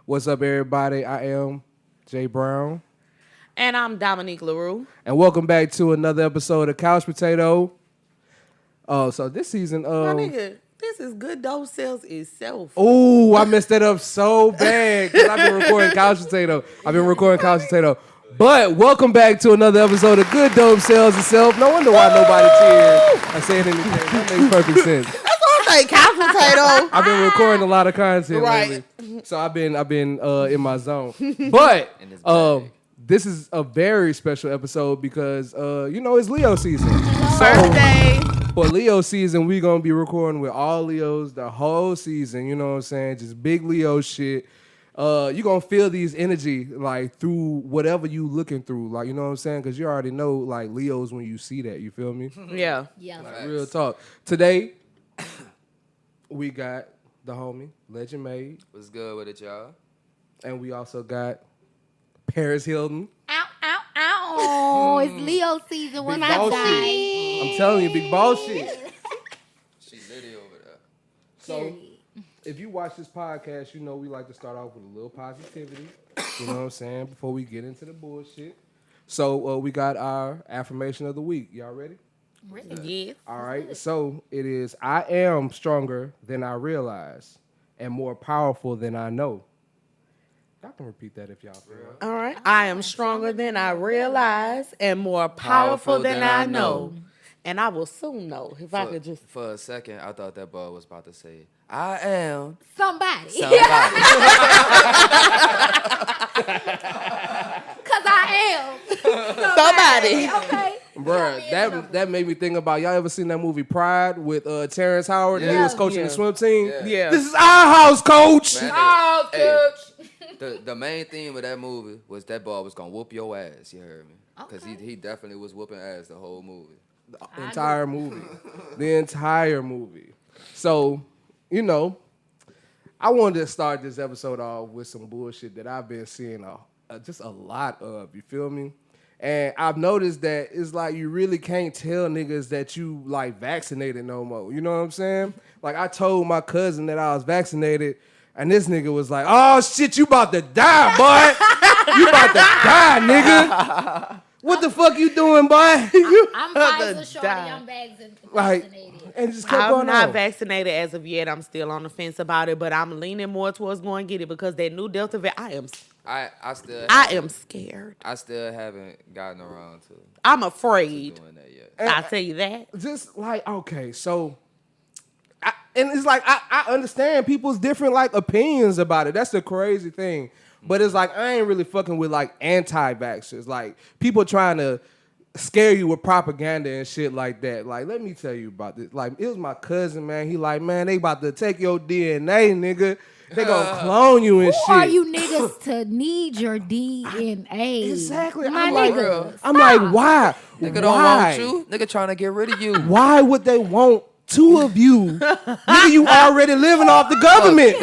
What's up, everybody? I am Jay Brown. And I'm Dominique LaRue. And welcome back to another episode of Couch Potato. So this season... My nigga, this is Good Dope Sales itself. Oh, I messed that up so bad because I've been recording Couch Potato. But welcome back to another episode of Good Dope Sales itself. No wonder why nobody cheered. I said anything. That makes perfect sense. Like Couch Potato. I've been recording a lot of content Right. lately, so I've been in my zone. But this is a very special episode because it's Leo season. Birthday. For Leo season, we gonna be recording with all Leos the whole season. You know what I'm saying? Just big Leo shit. You gonna feel these energy like through whatever you looking through, like you know what I'm saying? Because you already know like Leos when you see that. You feel me? Yeah. Like, real talk. Today. We got the homie, Legend Made. What's good with it, y'all? And we also got Paris Hilton. Ow, ow, ow. It's Leo season. What's up, guys? I'm telling you, big ball shit. She's litty over there. So, if you watch this podcast, you know we like to start off with a little positivity. You know what I'm saying? Before we get into the bullshit. So, we got our affirmation of the week. Y'all ready? Yes. All right, so it is, I am stronger than I realize and more powerful than I know. Y'all can repeat that if y'all feel like. All right. I am stronger than I realize and more powerful than I know. And I will soon know if I could just... For a second, I thought that boy was about to say, I am Somebody. somebody. Because I am Somebody. Okay. Bruh, that made me think about, y'all ever seen that movie Pride with Terrence Howard and he was coaching the swim team? Yeah. This is our house, coach. Man, Coach. the main theme of that movie was that boy was going to whoop your ass, you heard me? Because he definitely was whooping ass the whole movie. The entire movie. So, I wanted to start this episode off with some bullshit that I've been seeing just a lot of, you feel me? And I've noticed that it's like you really can't tell niggas that you like vaccinated no more. You know what I'm saying? Like I told my cousin that I was vaccinated, and this nigga was like, "Oh shit, you about to die, boy! You about to die, nigga! What the fuck you doing, boy?" I'm Pfizer shorty. I'm vaccinated. And just kept I'm going not on. vaccinated as of yet. I'm still on the fence about it, but I'm leaning more towards going to get it because that new Delta variant, I am scared. I still haven't gotten around to I'm afraid. doing that yet. I'll tell you that. Just like, okay, so, and it's like, I understand people's different, like, opinions about it. That's the crazy thing. But it's like, I ain't really fucking with, like, anti-vaxxers. Like, people trying to scare you with propaganda and shit like that. Like, let me tell you about this. Like, it was my cousin, man. He like, man, they about to take your DNA, nigga. They gonna clone you and shit. Who are you niggas to need your DNA? Exactly. My nigga. I'm like, why? Nigga don't want you. Nigga trying to get rid of you. Why would they want two of you? Nigga, you already living off the government.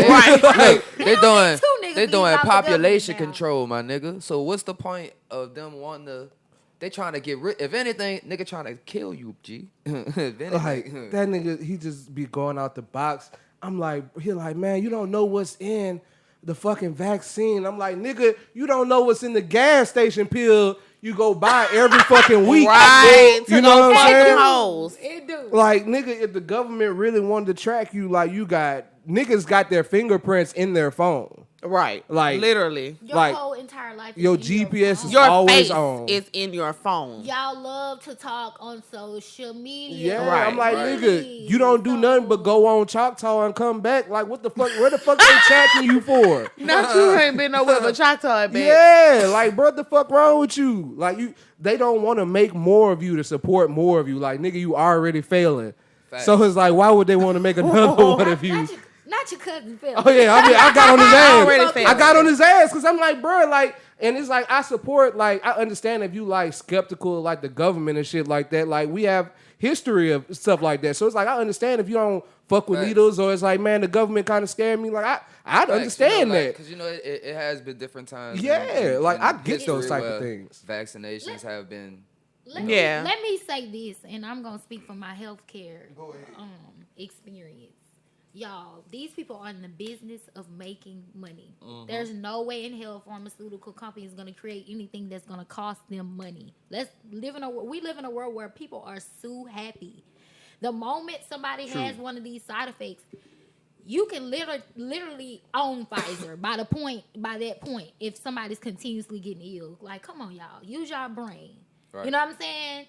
They doing population control, my nigga. So what's the point of them wanting to? They trying to get rid. If anything, nigga trying to kill you, G. If anything. Like that nigga, he just be going out the box. I'm like, he like, man, you don't know what's in the fucking vaccine. I'm like, nigga, you don't know what's in the gas station pill you go buy every fucking week. Right. You know what I'm saying? Hoes. It do. Like, nigga, if the government really wanted to track you, like, niggas got their fingerprints in their phone. Right. Like, literally. Your like, whole entire life is your in GPS phone. is Your always face on. is in your phone. Y'all love to talk on social media. Yeah, Right, I'm like, right. nigga, you don't do nothing but go on Choctaw and come back. Like, what the fuck? Where the fuck they tracking you for? Not you ain't been nowhere but Choctaw, bitch. Yeah, like, bro, what the fuck wrong with you? Like, they don't want to make more of you to support more of you. Like, nigga, you already failing. Facts. So it's like, why would they want to make another one of you? Not your cousin Phil. Oh yeah, I got on his already ass. failing. I got on his ass because I'm like, bro, like, and it's like I support, like, I understand if you like skeptical, like the government and shit like that. Like, we have history of stuff like that, so it's like I understand if you don't fuck with Facts. needles or it's like, man, the government kind of scared me. Like, I'd understand that. Because it has been different times. Yeah, like, I get history those type of where things. Vaccinations have been. Let me say this, and I'm gonna speak from my healthcare experience. y'all, these people are in the business of making money. There's no way in hell pharmaceutical company is going to create anything that's going to cost them money. We live in a world where people are so happy. The moment somebody has one of these side effects, you can literally own Pfizer by that point if somebody's continuously getting ill. Like, come on, y'all. Use your brain. Right. You know what I'm saying?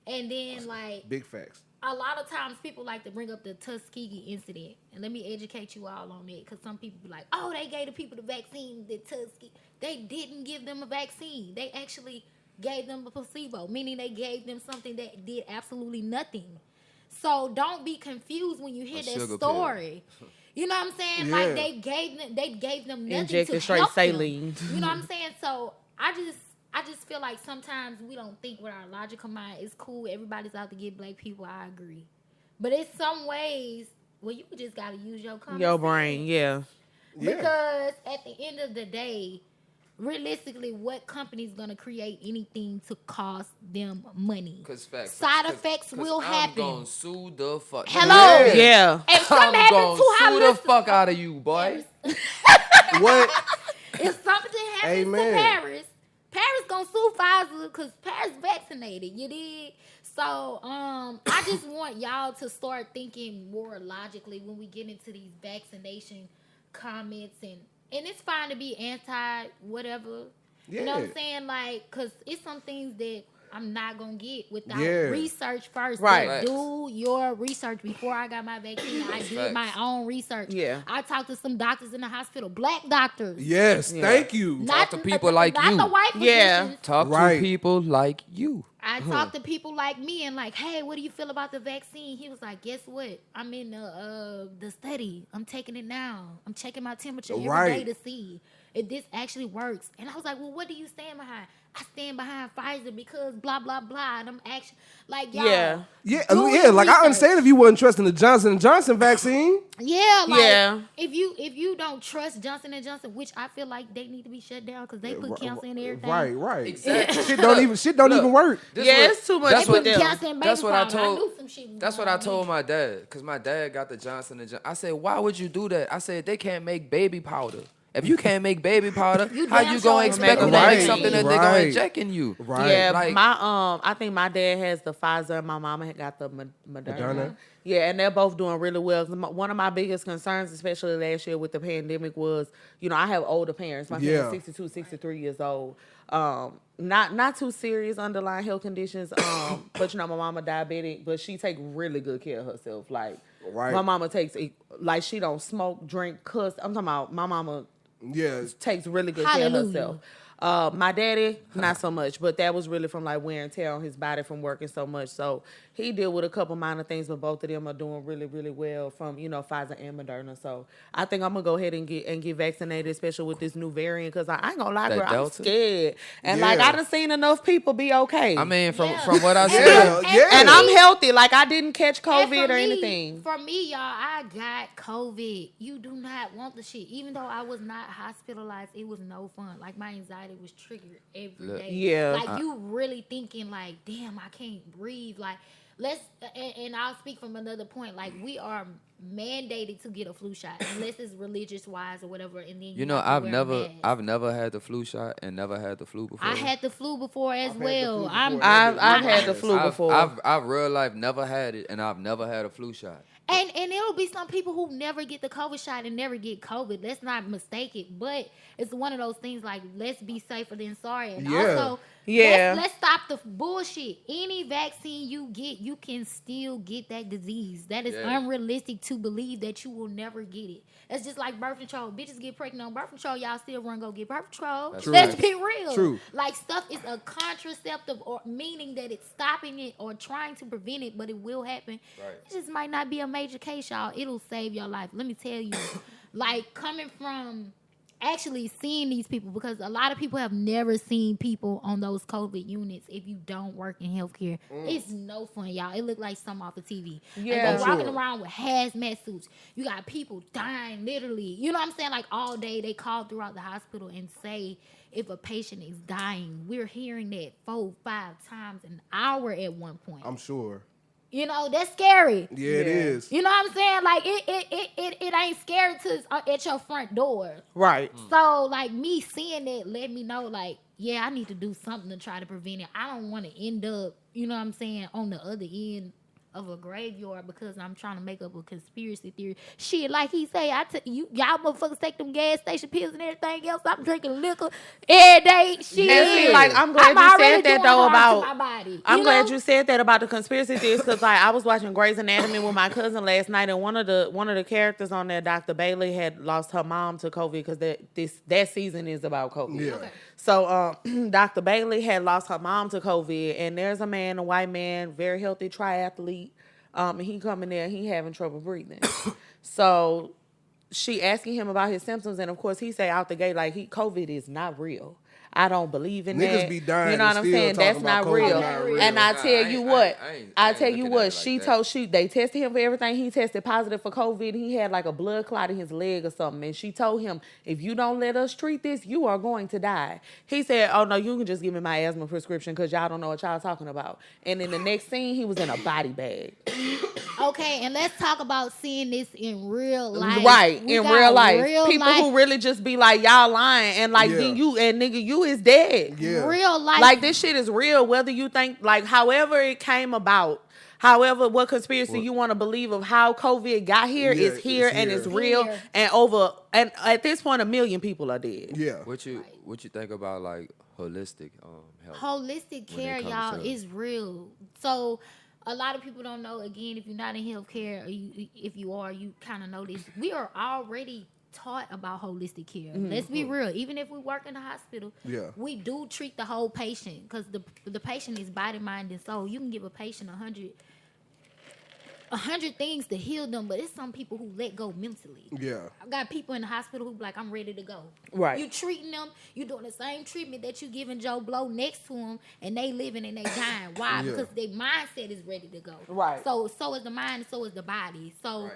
And then, like... Big facts. A lot of times people like to bring up the Tuskegee incident. And let me educate you all on it. Because some people be like, oh, they gave the people the vaccine, the Tuskegee. They didn't give them a vaccine. They actually gave them a placebo. Meaning they gave them something that did absolutely nothing. So don't be confused when you hear that story. You know what I'm saying? Yeah. Like they gave them nothing Injected to straight help saline. them. You know what I'm saying? So I just feel like sometimes we don't think with our logical mind. It's cool. Everybody's out to get black people. I agree. But it's some ways where you just got to use your common your sense. brain, yeah. Because at the end of the day, realistically, what company's going to create anything to cost them money? Because side effects will happen. I'm going to sue the fuck. Hello. Yeah. If I'm something happens to sue the fuck out of you, boy. What? If something happens to Paris gonna sue Pfizer because Paris vaccinated. You did. So I just want y'all to start thinking more logically when we get into these vaccination comments and it's fine to be anti whatever. Yeah. You know what I'm saying? Like, cause it's some things that I'm not gonna get without research first. Right. Do your research before I got my vaccine. I did my own research. Yeah. I talked to some doctors in the hospital, black doctors. Yes, thank you. Talk to people like you. Not the white physicians. Talk to people like you. I talked to people like me and like, hey, what do you feel about the vaccine? He was like, guess what? I'm in the study. I'm taking it now. I'm checking my temperature every day to see if this actually works. And I was like, well, what do you stand behind? I stand behind Pfizer because blah, blah, blah. And I'm actually, like, y'all. Yeah, like, I understand if you wasn't trusting the Johnson & Johnson vaccine. Yeah, like, if you don't trust Johnson & Johnson, which I feel like they need to be shut down because they put cancer in everything. Right. Exactly. shit don't even work. It's too much with them. That's what I told. That's what I told my dad because my dad got the Johnson & Johnson. I said, why would you do that? I said, they can't make baby powder. If you can't make baby powder, how you gonna expect them to make something that they're gonna inject in you? Right. Yeah, like, I think my dad has the Pfizer and my mama had got the Moderna. Yeah, and they're both doing really well. One of my biggest concerns, especially last year with the pandemic, was, I have older parents. My parents 62, 63 years old. Not too serious underlying health conditions. But my mama diabetic, but she take really good care of herself. Like, my mama takes, like, she don't smoke, drink, cuss. I'm talking about my mama. Takes really good care of herself. My daddy, not so much, but that was really from like wear and tear on his body from working so much. So he deal with a couple minor things, but both of them are doing really, really well from, Pfizer and Moderna. So I think I'm gonna go ahead and get vaccinated, especially with this new variant, because I ain't gonna lie, girl, I'm scared. And like I done seen enough people be okay. I mean, from what I said, and I'm healthy. Like I didn't catch COVID or anything. For me, y'all, I got COVID. You do not want the shit. Even though I was not hospitalized, it was no fun. Like my anxiety was triggered every day. Yeah. Like you really thinking like, damn, I can't breathe. Like and I'll speak from another point. Like we are mandated to get a flu shot unless it's religious wise or whatever. And then I've never had the flu shot and never had the flu before. I had the flu before as well. I've had the flu before. I've real life never had it, and I've never had a flu shot. And it'll be some people who never get the COVID shot and never get COVID. Let's not mistake it. But it's one of those things like, let's be safer than sorry. And also, let's stop the bullshit. Any vaccine you get, you can still get that disease. That is unrealistic to believe that you will never get it. It's just like birth control. Bitches get pregnant on birth control. Y'all still run go get birth control. Let's be real. True. Like stuff is a contraceptive, or meaning that it's stopping it or trying to prevent it, but it will happen. Right. It just might not be a major case, y'all. It'll save your life. Let me tell you. Like coming from actually seeing these people, because a lot of people have never seen people on those COVID units. If you don't work in healthcare, it's no fun, y'all. It look like something off of TV. Yeah, like they're walking around with hazmat suits. You got people dying literally. You know what I'm saying? Like all day they call throughout the hospital and say if a patient is dying. We're hearing that 4-5 times an hour at one point. I'm sure. You know, that's scary. Yeah, it is. You know what I'm saying? Like it ain't scary till it's at your front door. Right. So like me seeing that let me know like, yeah, I need to do something to try to prevent it. I don't want to end up, you know what I'm saying, on the other end of a graveyard because I'm trying to make up a conspiracy theory. Shit, like he say, y'all motherfuckers take them gas station pills and everything else. I'm drinking liquor every day. Shit. And see, like I'm glad you said that though about. I'm glad you said that about the conspiracy theories because like I was watching Grey's Anatomy with my cousin last night, and one of the characters on there, Dr. Bailey, had lost her mom to COVID because that season is about COVID. Yeah. Okay. So Dr. Bailey had lost her mom to COVID, and there's a man, a white man, very healthy triathlete. And he coming there, he having trouble breathing. So she asking him about his symptoms, and of course he say out the gate like COVID is not real. I don't believe in Niggas that. be dying. You know what I'm saying? That's not real. And I tell you what, they tested him for everything. He tested positive for COVID. He had like a blood clot in his leg or something. And she told him, if you don't let us treat this, you are going to die. He said, oh no, you can just give me my asthma prescription because y'all don't know what y'all talking about. And in the next scene, he was in a body bag. Okay, and let's talk about seeing this in real life. Right, in real life. People who really just be like, y'all lying. And like, then you, and nigga, you is dead. Yeah. Real life. Like, this shit is real, whether you think, like, however it came about, however, what conspiracy you want to believe of how COVID got here is here and it's real. And at this point, 1 million people are dead. Yeah. What you think about, like, holistic health? Holistic care, y'all, is real. So, a lot of people don't know, again, if you're not in healthcare, or if you are, you kind of know this. We are already taught about holistic care. Let's be real. Even if we work in the hospital, we do treat the whole patient because the patient is body, mind, and soul. You can give a patient 100 things to heal them, but it's some people who let go mentally. Yeah. I've got people in the hospital who be like, I'm ready to go. Right. You treating them, you doing the same treatment that you giving Joe Blow next to them, and they living and they dying. Why? Because their mindset is ready to go. Right. So is the mind, and so is the body. So,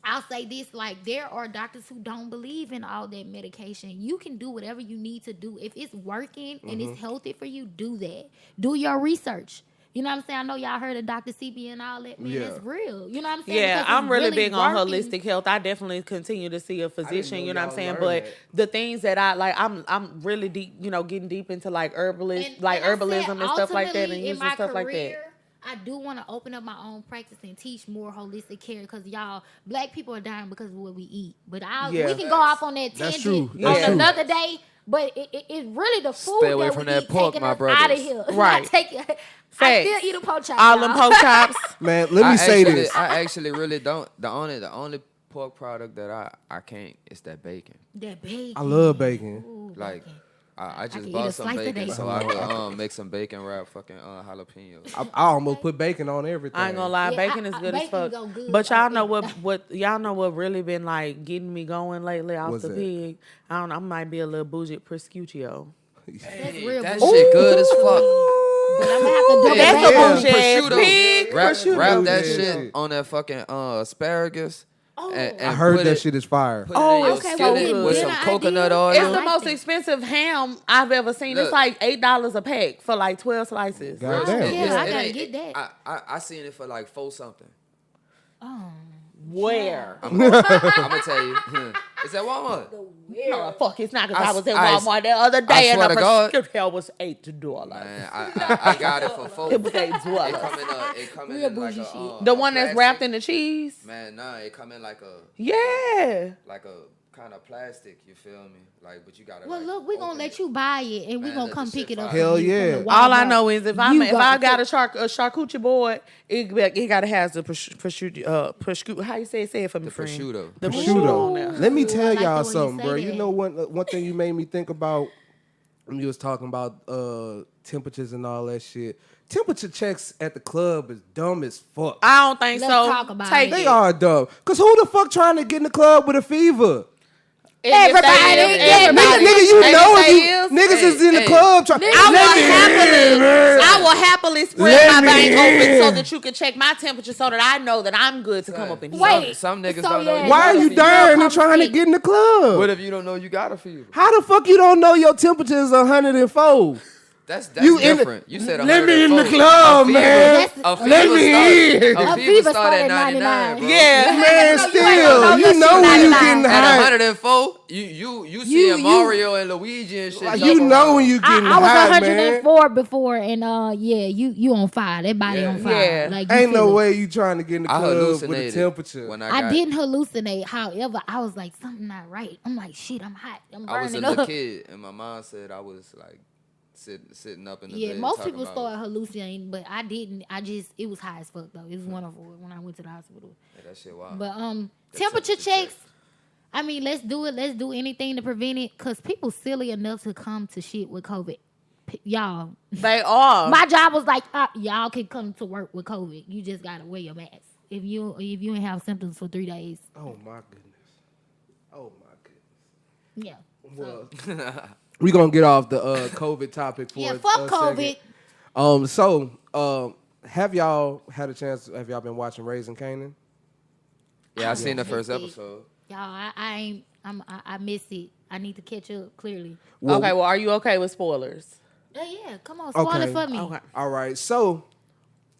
I'll say this, like, there are doctors who don't believe in all that medication. You can do whatever you need to do. If it's working and it's healthy for you, do that. Do your research. You know what I'm saying? I know y'all heard of Dr. CB and all that. Man, that's real. You know what I'm saying? Yeah, because I'm really big on working. Holistic health. I definitely continue to see a physician, you know what I'm saying? But the things that I like, I'm really deep, getting deep into like herbalism and stuff like that and using stuff like that. I do want to open up my own practice and teach more holistic care because y'all, black people are dying because of what we eat. But we can go off on that tangent on another day. But it's really the food Stay away that from we that eat pork, taking my us brothers. out of here. Right. I still eat a pork chop. All them pork chops. Man, let me say this. I actually really don't. The only pork product that I can't is that bacon. That bacon. I love bacon. Ooh, Like, bacon. I just bought some bacon so I could make some bacon wrap fucking jalapenos. I almost put bacon on everything. I ain't gonna lie, bacon is good as fuck. But y'all know what really been like getting me going lately off the pig. I don't know, I might be a little bougie prosciutto. That's real that bougie. shit good as fuck. But I'm gonna have to do That's that. a bougie pig. Wrap that shit on that fucking asparagus. And I heard put that it, shit is fire. Put it in your okay, skillet well, with then some I coconut did. oil. It's the most expensive ham I've ever seen. Look. It's like $8 a pack for like 12 slices. God damn. Yeah, I gotta get that. I seen it for like 4 something. Where? I'm gonna tell you. It's at Walmart. No, the fuck it's not because I- I was in I- Walmart the other day I and swear the to God. prescription was $8. Man, I got it for 4. It was $8. It come in like bougie a shit. The one that's plastic. wrapped in the cheese? Man, nah, it come in like a kind of plastic. You feel me? Like, but you gotta. Well, like, look, we're gonna open let it. you buy it, and we're Man, gonna let come this pick shit it up. fire. Hell from you yeah. from the All I Walmart. know is if I got a charcuterie board, it gotta have the prosciutto. How you say it for me, friend? prosciutto. The prosciutto on there. Let me tell like the y'all way you something, say bro. that. You know one thing you made me think about when you was talking about temperatures and all that shit. Temperature checks at the club is dumb as fuck. I don't think Let's so. talk about Take it. They it. are dumb. Cause who the fuck trying to get in the club with a fever? Everybody. Nigga, you know if you niggas is in the club trying. I will happily spread Let my me bank open in. so that you can check my temperature so that I know that I'm good to come up in here. Wait. Some niggas So, don't know. yeah. Why are you got a fever. dying No, and trying to come get in the club? What if you don't know you got a fever? How the fuck you don't know your temperature is 104? That's You different. You said let me in the 104. club, man. Let me in. A fever start at 99, bro. Yeah. Man, still, you know when you getting At high. 104, you see Mario and Luigi and shit. Like, you know when you getting I was high, 104 before, and you on fire. That body on fire. Yeah. Like, you Ain't no feel it. way you trying to get in the I club with the hallucinated temperature. when I got, didn't hallucinate. However, I was like, something not right. I'm like, shit, I'm hot. I'm I was a burning little up. kid, and my mom said I was like sitting up in the Yeah, bed. most talking people about start hallucinating, but I didn't. it was high as fuck though. It was 104 when I went to the hospital. Yeah, that shit wild. But The temperature check. checks. I mean, let's do it. Let's do anything to prevent it. Cause people silly enough to come to shit with COVID. Y'all, They are. my job was like, y'all can come to work with COVID. You just gotta wear your mask. If you ain't have symptoms for 3 days. Oh my goodness. Oh my goodness. Yeah. Well, we gonna get off the COVID topic for Yeah, a fuck COVID. second. So have y'all had a chance? Have y'all been watching Raising Kanan? Yeah, I seen the first missed it. episode. Y'all, I miss it. I need to catch up clearly. Okay, well, are you okay with spoilers? Yeah, come on, spoil it for me. Okay. All right, so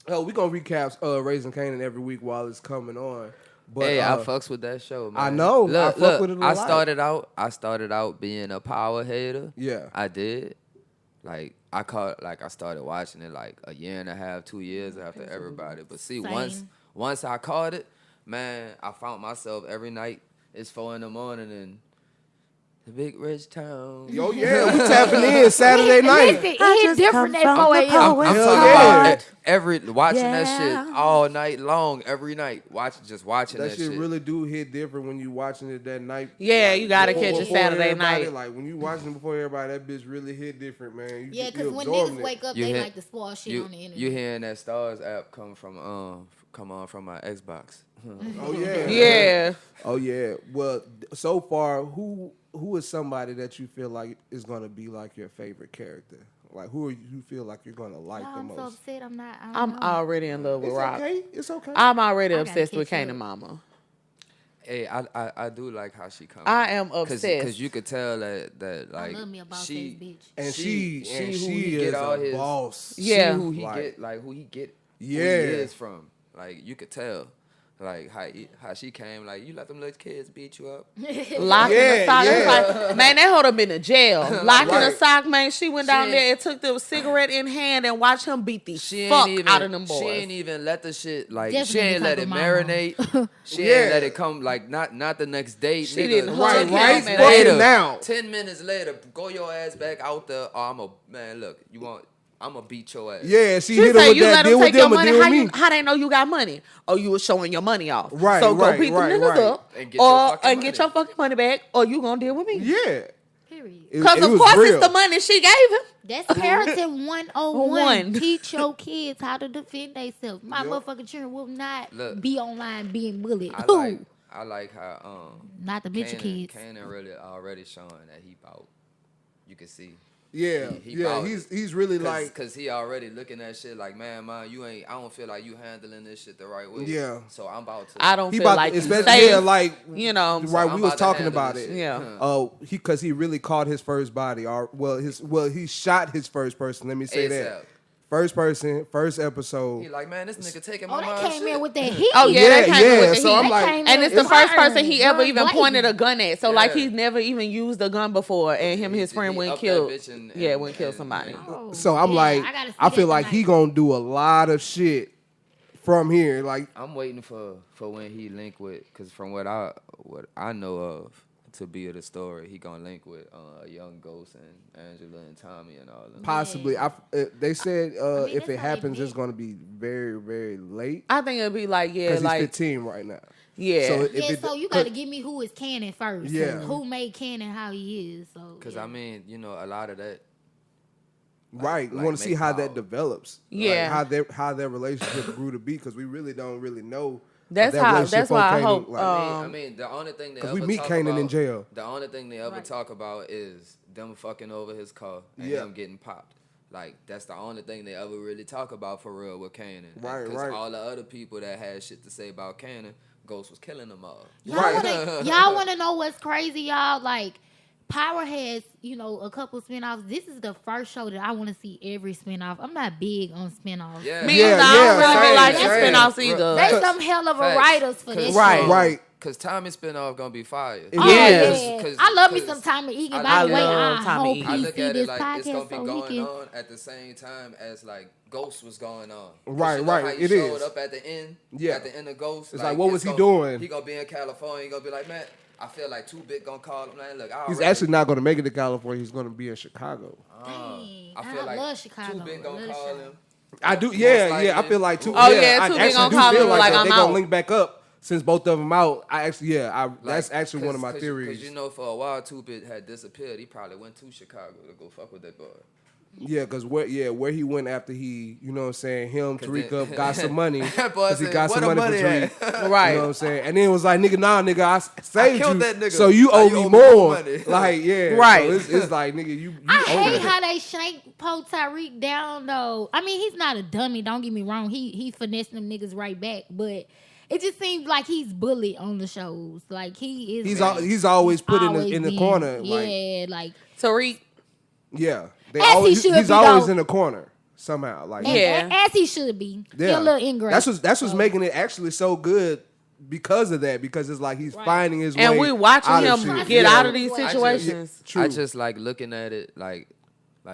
we're gonna recap Raising Kanan every week while it's coming on. But Hey, I fucks with that show, man. I know. I fuck with it a lot. I started out being a power hater. Yeah. I did. Like I started watching it like a year and a half, 2 years after everybody. But see, Same. once I caught it, man, I found myself every night. It's 4 a.m. and the big rich town. Yo, yeah, we tapping in Saturday night. Listen, it's different at 4 I'm a.m. talking yeah. about watching that shit all night long, every night. Watching that That shit really do hit different when you watching it that night. Yeah, Like, you gotta before- catch it before Saturday everybody, night. Like when you watching it before everybody, that bitch really hit different, man. Yeah, you because when absorbing niggas it. wake up, You they hit- like to spoil shit on the internet. You hearing that Stars app come on from my Xbox. Oh yeah. Yeah. Oh yeah. Well, so far, who is somebody that you feel like is gonna be like your favorite character? Like who you feel like you're gonna like the I'm so most? upset. I'm not. I'm already in love with It's Rock. okay. It's okay. I'm already I gotta obsessed with catch Kanan up. Mama. Hey, I do like how she comes. I am obsessed. Because you could tell that I like love me a boss she ass bitch. and she she who she he is get all a his boss. Yeah. see who he Like- get who he Yeah. is from. Like you could tell. Like how she came, like you let them little kids beat you up. Locked in Yeah, the sock. yeah. It's like, man, that hold up in the jail. Locked in the Right. sock, man. She went down She there and took the cigarette in hand and watched him beat the She fuck ain't even out of them boys. She ain't even let the shit like Definitely she ain't let type it of mama. marinate. She Yeah. ain't let it come like not the next day. She nigga. didn't Right, hug him right. and Fucking later, now. 10 minutes later, go your ass back out there. Oh, man, look, I'm gonna beat your ass. Yeah, she She hit him say with you that. let Deal them with take your them or money. deal How with me. how they know you got money? Oh, you was showing your money off. Right, So go right, beat right, them niggas right. up, And get your fucking and money. get your fucking money back, or you gonna deal with me. Yeah. Period. Because It of was course real. it's the money she gave him. That's parenting 101. One. Teach your kids how to defend themselves. My Yep. motherfucking children will not Look. be online being bullied. I like how Not the bitch kids. Kanan really already showing that he bout. You can see. Yeah, He yeah. bout He's really like Cause he already looking at shit like, man, you ain't. I don't feel like you handling this shit the right way. Yeah. So I'm about to. I don't he feel about like to, he's especially safe. yeah, like You know, right. I'm We was about to talking handle about this it. shit. Yeah. Because he really caught his first body. Or he shot his first person. Let me say that. ASAP. First person, first episode. He like, man, this nigga taking Oh, my they mind. came shit. in with that heat. Oh yeah, Yeah, they came in with the so heat. I'm like- And it's the first person he ever Guns even blazing. pointed a gun at. So like Yeah. he's never even used a gun before, and him and his friend He went up that killed. bitch and Went kill somebody. Oh, So I'm yeah, like, gotta see I feel that like he tonight. gonna do a lot of shit from here. Like, I'm waiting for when he link with, cause from what I know of to be of the story, he gonna link with Young Ghost and Angela and Tommy and all them. possibly, they said mean, if that's it how they happens, did. it's gonna be very, very late I think it'd be like because he's like 15 right now. yeah. So Yeah, so you got to give me who is Kanan first. Yeah. Who made Kanan how he is. So Cause yeah. I mean, a lot of that. Right, we like want to see make how power. that develops. Yeah. Like how their relationship grew to be because we really don't really know. That's that how. relationship That's why I on Kanan, hope. like- I mean, the only thing they 'Cause ever we meet talk Kanan about, in jail. The only thing they ever Right. talk about is them fucking over his car and Yeah. him getting popped. Like that's the only thing they ever really talk about for real with Kanan. Right, Because right. all the other people that had shit to say about Kanan, Ghost was killing them all. Y'all Right. wanna know what's crazy, y'all? Like, Power has, a couple spinoffs. This is the first show that I want to see every spinoff. I'm not big on spinoffs. Yeah. Me either. I don't really like spinoffs either. They some hell of a writers for this. Right. Cause Tommy spinoff gonna be fire. Yeah. I love me some Tommy Egan. By the way, I hope I he look see at this it like it's gonna podcast be so going he can. on at the same time as like Ghost was going on. Right, you know right. How he It showed is. up at the end. Yeah. At the end of Ghost. It's like what was he doing? He gonna be in California. He gonna be like, man, I feel like 2-Bit gonna call him. Man, look, He's actually not going to make it to California. He's going to be in Chicago. Dang, I feel like love Chicago. 2-Bit gonna Love call Chicago. him. I do, yeah. I feel like two. Oh, yeah, yeah, I 2-Bit actually gonna do call feel him like like that. I'm They gonna out. link back up since both of them out. That's Like, actually one of my theories. Because for a while 2-Bit had disappeared. He probably went to Chicago to go fuck with that boy. Yeah, because where he went after he, you know what I'm saying, him, Tariq then- up, got some money. That boy Because he said, got some "Where the money for money Tariq. at?" Right. You know what I'm saying? And then it was like, nigga, I saved killed you. that nigga. So you Now owe you me owe me more. more money. Like, yeah. Right. So it's like, nigga, you I owe hate me. how they shank Po Tyreek down though. I mean, he's not a dummy. Don't get me wrong. He finessed them niggas right back, but it just seems like he's bullied on the shows. Like he is. He's always put always in the been- corner. Yeah, like Tariq. Yeah. As he should he's be, always though. in the corner somehow. Like, Yeah. as he should be. yeah. He a little ingrate. That's what's making it actually so good because of that. Because it's like he's finding his way. And we watching out of him shit. get Yeah. out of these situations. True. I just like looking at it like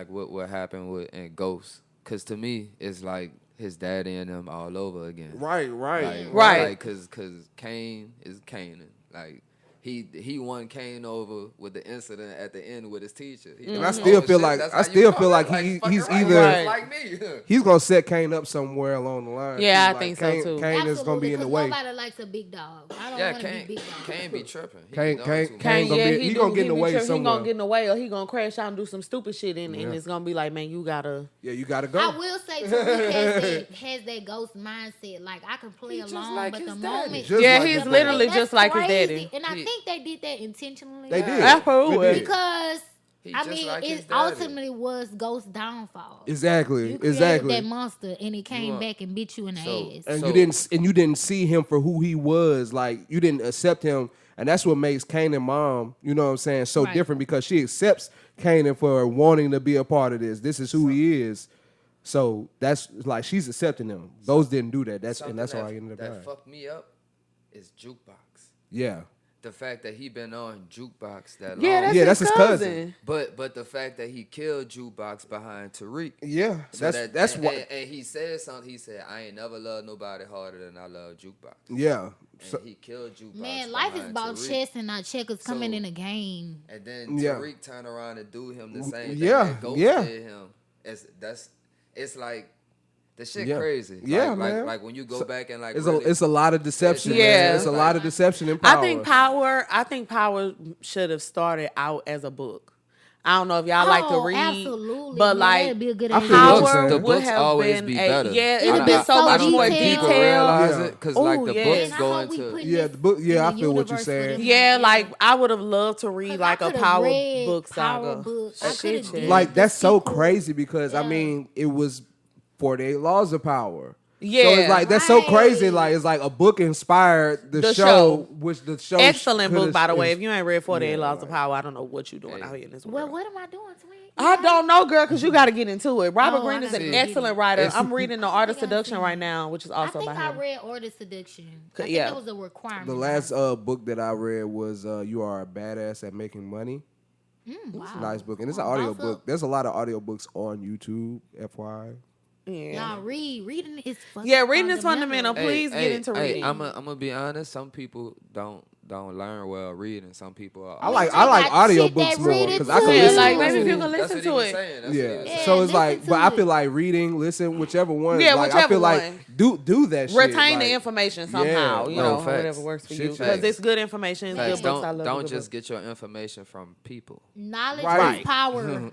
what happened with in Ghost. Cause to me, it's like his daddy and them all over again. Right. Right. Like, cause Kane is Kanan. Like he won Kane over with the incident at the end with his teacher. And I still feel like he's either like me. he's gonna set Kane up somewhere along the line. Yeah, I Like, think so, Kane, too. Kane is gonna be in the way. Nobody likes a big dog. I don't Yeah, want to be big dog. Kane be tripping. He Kane- be Kane- doing too Kane much. gonna be- he gonna get in the way He somewhere. gonna get in the way, or he gonna crash out and do some stupid shit, and it's gonna be like, man, you gotta. Yeah, you gotta go. I will say Tariq has that ghost mindset. Like I can play just along, like but the his daddy. moment Just Yeah, like he's his literally That's just like his crazy. daddy. And I think they did that intentionally. They did. Absolutely. They did. Because He I just mean, like his it daddy. ultimately was Ghost's downfall. Exactly. You created that monster, and it came want- back and bit you in the So- ass. And So- you didn't see him for who he was. Like you didn't accept him, and that's what makes Kanan mom, you know what I'm saying, so Right. different because she accepts Kanan for wanting to be a part of this. This is who he is. So that's like she's accepting him. Those didn't do that. That's Something why I that- ended up that dying. fucked me up is Jukebox. Yeah. The fact that he been on Jukebox that long. Yeah, Yeah, that's that's his his cousin. But the fact that he killed Jukebox behind Tariq. Yeah. So That's and, what. And he said something. He said, "I ain't never loved nobody harder than I love Jukebox." Yeah. And he killed Jukebox. Man, life is behind about Tariq. chess and not checkers coming So- in a game. And then Yeah. Tariq turned around and do him the same thing Yeah, that Ghost yeah. did him. It's like the shit Yeah. crazy. Yeah, like, man. Like when you go back and like It's a lot of deception. Yeah. Man. It's a lot of deception and power. I think Power should have started out as a book. I don't know if y'all like to read, Absolutely. but man, like that'd be a good I idea. feel what you're Power saying. The would books have always been be a better. yeah, It'd it'd have been been so so much more detailed. People detailed. realize Yeah. it because Ooh, like the yeah. books Man, I go hope we into. putting Yeah, this the book. Yeah, I in the feel what you're universe for saying. them. Yeah, like I would have loved to read 'Cause like I a coulda Power read book Power saga. book. I That coulda shit, did yeah. Like that's so sequel. crazy because I Yeah. mean it was 48 Laws of Power. Yeah. So it's like that's so crazy. Right. Like it's like a book inspired the The show, show. which the show Excellent book, could've- by the way. If you ain't read 48 Yeah, Laws of right. Power, I don't know what you doing out here in this Well, world. what am I doing, twin? I don't know, girl, because you got to get into it. Robert Oh, Greene I is gotta an get excellent it. writer. I'm reading The Art of think I've Seduction seen right it. now, which is I also think by I him. read Art of Seduction. I think Yeah. that was a requirement. The last book that I read was You Are a Badass at Making Money. Wow. It's a nice book. And it's an Oh, audio boss book. up. There's a lot of audio books on YouTube, FYI. Yeah. Y'all reading is fucking Yeah, reading is fundamental. fundamental. Please get into reading. I'm gonna be honest. Some people don't learn well reading. Some people are. I like They got audio shit books that more read it because I can too. Yeah, listen. like to maybe it. if you can That's listen what to he was it. saying. That's what he was Yeah. saying. So it's listen like, to but I it. feel like reading, listen, whichever one. Yeah, like, I whichever feel like one. do that shit. Retain the like, information somehow, Yeah, you no, know, facts. whatever works for Shit you. facts. Because it's good information. It's Facts. good books. I love Don't good just books. get your information from people. Knowledge Right. is power.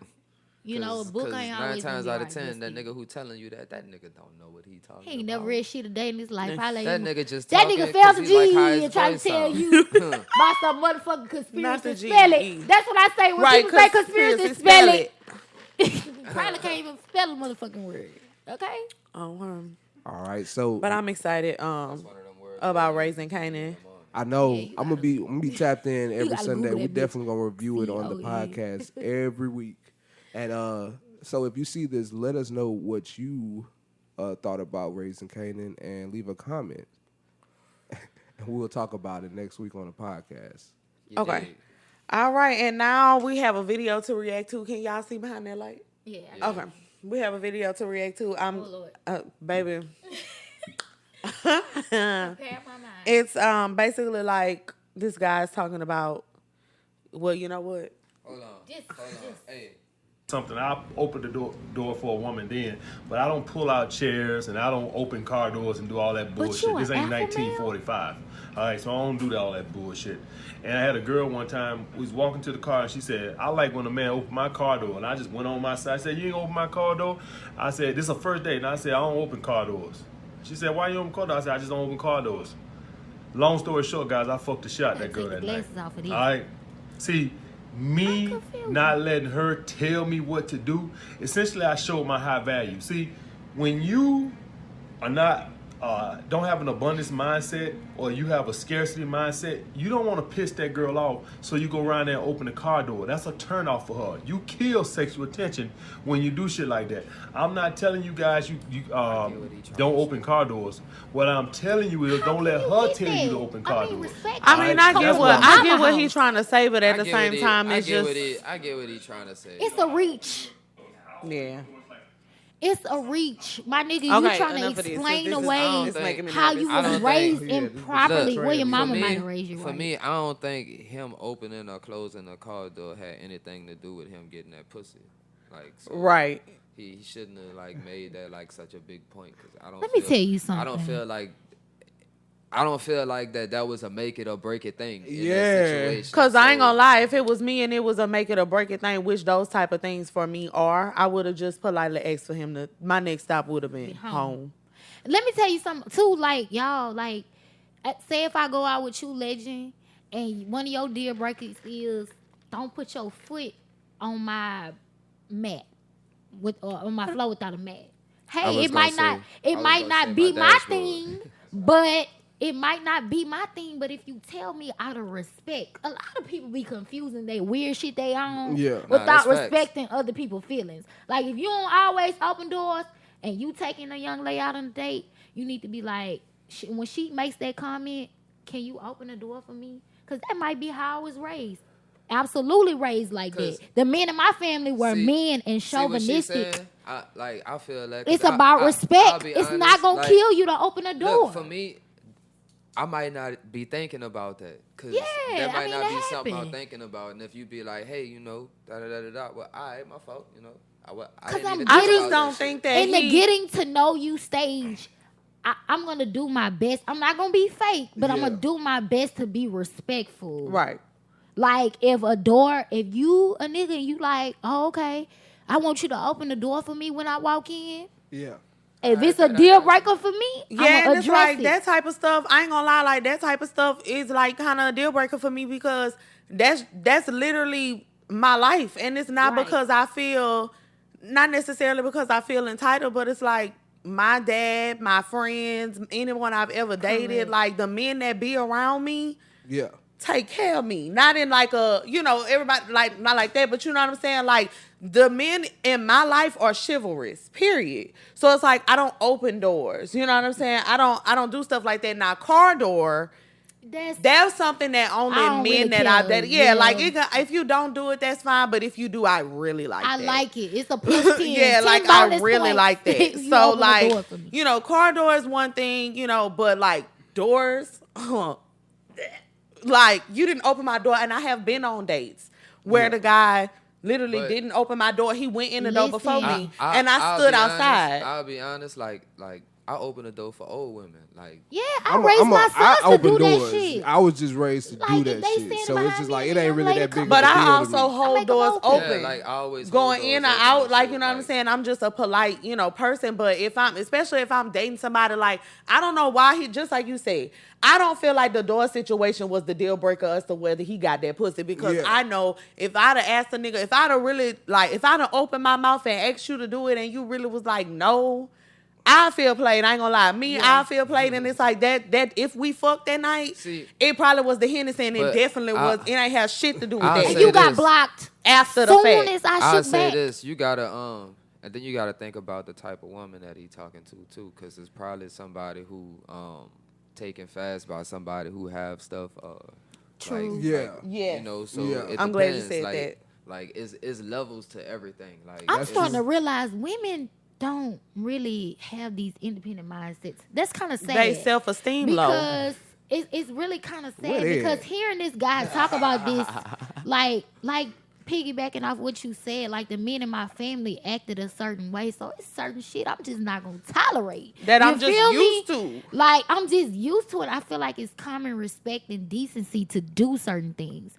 You know, a book 'Cause ain't 9 always times gonna out be of 10, right, that Dusty. nigga who telling you that nigga don't know what he talking He ain't about. never read shit a day in his life. Probably That nigga just that talking nigga 'cause failed the he like how GE his and trying to voice tell sound. you about some motherfucking conspiracy. Not the Spell GE. it. That's what I say when Right, people say conspiracy. Spell it. Probably can't even spell a motherfucking word. Okay. Oh, All right, so but I'm excited One of them words about raising Kanan. I know Yeah, I'm gonna be tapped in every gotta Sunday. Google We that definitely gonna review it on the COE. podcast every week. And so if you see this, let us know what you thought about Raising Kanan and leave a comment. And we'll talk about it next week on the podcast. Okay. All right, and now we have a video to react to. Can y'all see behind that light? Yeah. Okay. We have a video to react to. Oh, Lord. Baby. Prepare my mind. It's basically like this guy's talking about, well, you know what? Hold on. Just- Hey. Something, I'll open the door for a woman then, but I don't pull out chairs and I don't open car doors and do all that But bullshit. you This an ain't alpha male? 1945. All right, so I don't do all that bullshit. And I had a girl one time, we was walking to the car and she said, I like when a man open my car door. And I just went on my side. I said, you ain't open my car door? I said, this is a first date. And I said, I don't open car doors. She said, why you open car doors? I said, I just don't open car doors. Long story short, guys, I fucked the shit out of that girl Take that the night. glasses off of these. All right? See, me I'm confused. not letting her tell me what to do, essentially I showed my high value. See, when you are not, don't have an abundance mindset or you have a scarcity mindset, you don't want to piss that girl off, so you go around there and open the car door. That's a turn off for her. You kill sexual attention when you do shit like that. I'm not telling you guys you don't open car doors. What I'm telling you is don't let her tell you to open car doors. I mean, I get what he's trying to say, but at the same time, it's just I get what he's trying to say. It's a reach. yeah. It's a reach. My nigga, Okay, you trying to enough of this. explain This the is- way it's making me how nervous. you I was don't raised think- improperly. Look, Well, your mama for might me- have raised you For right. me, I don't think him opening or closing the car door had anything to do with him getting that pussy. Like, so Right. he shouldn't have like made that like such a big point. Cause I don't. Let me feel- tell you something. I don't feel like that was a make it or break it thing. In Yeah. that situation. Because I ain't So- gonna lie, if it was me and it was a make it or break it thing, which those type of things for me are, I would have just politely asked for him to, my next stop would have been home. Let me tell you something too. Like y'all, like say if I go out with you, Legend, and one of your deal breakers is don't put your foot on my mat on my floor without a mat. Hey, was it might gonna not. say- It I was might gonna not say be my my dashboard. thing, but it might not be my thing. But if you tell me out of respect, a lot of people be confusing that weird shit they own Yeah. Nah, without that's facts. respecting other people's feelings. Like if you don't always open doors and you taking a young lady out on a date, you need to be like, when she makes that comment, can you open the door for me? Because that might be how I was raised. Absolutely raised like that. 'Cause- The men in my family were See- men and See what she chauvinistic. saying? I feel like It's 'cause about I'll respect. be It's honest, not gonna like, kill you to open a door. Look, for me, I might not be thinking about that because Yeah, that I might mean, not that be something I'm happen. thinking about. And if you be like, hey, you know, da da da da da, well, all right, my fault, you know. I 'Cause didn't I'm even I think just about don't that think shit. that In the he, getting to know you stage, I'm gonna do my best. I'm not gonna be fake, but I'm Yeah. gonna do my best to be respectful. right. Like if you a nigga and you like, oh, okay, I want you to open the door for me when I walk in. Yeah. If it's a deal breaker for me, Yeah, I'ma and it's address like it. that type of stuff. I ain't gonna lie, like that type of stuff is like kind of a deal breaker for me because that's literally my life, and it's not Right. because I feel, not necessarily because I feel entitled, but it's like my dad, my friends, anyone I've ever dated, Correct. like the men that be around me Yeah. take care of me. Not in like a, everybody like not like that, but you know what I'm saying? Like the men in my life are chivalrous, period. So it's like I don't open doors. You know what I'm saying? I don't do stuff like that. Now car door, that's something that only I don't men really that I care. that Yeah. like if you don't do it, that's fine. But if you do, I really like I that. like it. It's a plus 10. Yeah, 10 like I bonus really points like if that. you So open the door for me. like, car door is one thing, but like doors, like you didn't open my door, and I have been on dates where the guy literally But- didn't open my door. He went in the door before Listen. me, and I stood be honest, outside. I'll be honest, like I open the door for old women, like. Yeah, I raised my sons to open do doors. that shit. I was just raised to Like, do if that they shit. standing So it's behind just me like and it ain't young really lady that big. come But of a I deal to also me. I hold make 'em doors open. open. Yeah, like I always Going hold in or doors open out, and like shit, you know what I'm like- saying. I'm just a polite, person. But especially if I'm dating somebody, like I don't know why he, just like you said, I don't feel like the door situation was the deal breaker as to whether he got that pussy because Yeah. I know if I'd have asked a nigga, if I'd have really like, if I'd have opened my mouth and asked you to do it and you really was like no, I feel played. I ain't gonna lie. I feel played, and it's like that. If we fucked that night, it probably was the Hennessy, and it definitely was. It ain't have shit to do with that. And you got blocked after the fact. As I I'll shook say back. this: you gotta and then you gotta think about the type of woman that he talking to too, because it's probably somebody who taken fast by somebody who have stuff. True. You know, so it I'm depends. glad you said that. Like, it's levels to everything. Like, I'm starting to realize women don't really have these independent mindsets. That's kind of sad. They self-esteem low. Because it's really kind of sad because hearing this guy talk about this, like piggybacking off what you said, like the men in my family acted a certain way, so it's certain shit I'm just not gonna tolerate. That I'm just used to. Like, I'm just used to it. I feel like it's common respect and decency to do certain things.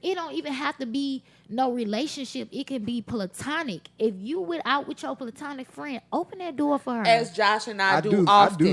It don't even have to be no relationship. It can be platonic. If you went out with your platonic friend, open that door for her. As Josh and I do often.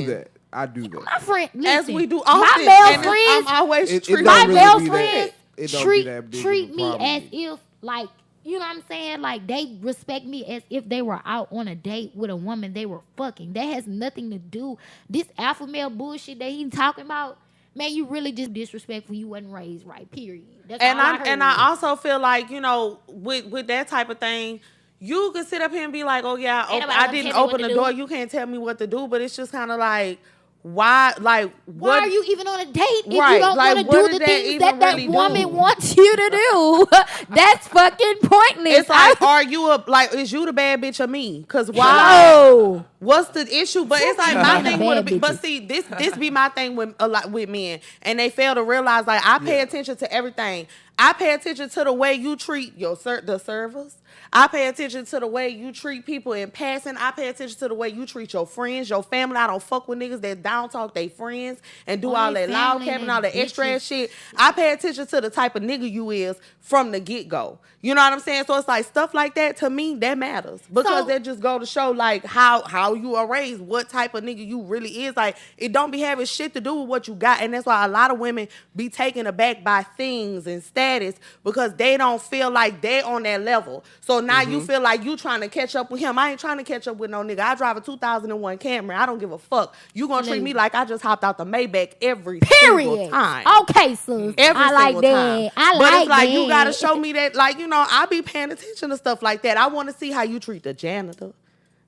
I do that. My friend, listen, as we do often. My male friends, I'm always treating my really male be friends that treat me problem. as if, like, you know what I'm saying? Like, they respect me as if they were out on a date with a woman they were fucking. That has nothing to do. This alpha male bullshit that he's talking about, man, you really just disrespectful. You wasn't raised right, period. That's all I heard. And I also feel like, you know, with that type of thing, you could sit up here and be like, oh yeah, I didn't open the door. You can't tell me what to do. But it's just kind of like, why are you even on a date if you Right, don't like, want to what do does the that things even that really woman do? wants you to do? That's fucking pointless. It's like, is you the bad bitch or me? Because why? No. What's the issue? But it's like my thing would be. But bitches. see, this be my thing with a lot with men, and they fail to realize, like, I pay attention to everything. I pay attention to the way you treat the servers. I pay attention to the way you treat people in passing. I pay attention to the way you treat your friends, your family. I don't fuck with niggas that down talk their friends and do all that loud capping, all that extra ass shit. I pay attention to the type of nigga you is from the get go. You know what I'm saying? So it's like stuff like that, to me, that matters, because that just go to show, like, how you are raised, what type of nigga you really is. Like, it don't be having shit to do with what you got, and that's why a lot of women be taken aback by things and status, because they don't feel like they're on that level. So now you feel like you trying to catch up with him. I ain't trying to catch up with no nigga. I drive a 2001 Camry. I don't give a fuck. You gonna treat me like I just hopped out the Maybach every single time. Okay, sis. Every I like single that. time. But it's like, that. you gotta show me that, like, you know, I be paying attention to stuff like that. I want to see how you treat the janitor.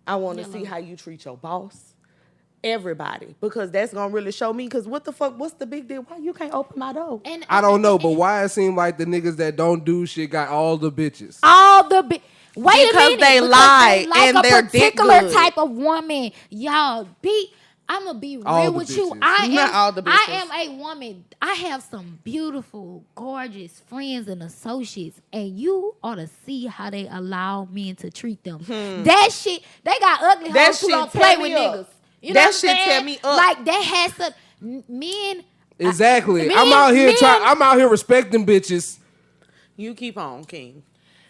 I want to see how you treat your boss. Everybody, because that's gonna really show me. Because what the fuck? What's the big deal? Why you can't open my door? And I don't know, but why it seem like the niggas that don't do shit got all the bitches? Wait because a minute, they lie like and they're a particular dick good. type of woman. Y'all I'm gonna be all real the with bitches. you. Not all the bitches. I am a woman. I have some beautiful, gorgeous friends and associates, and you ought to see how they allow men to treat them. That shit, they got ugly hoes who don't play with niggas. You know that what shit I'm saying? tear me up. Like, that has to men. Exactly. Men- I'm out here men- I'm out here respecting bitches. You keep on, King.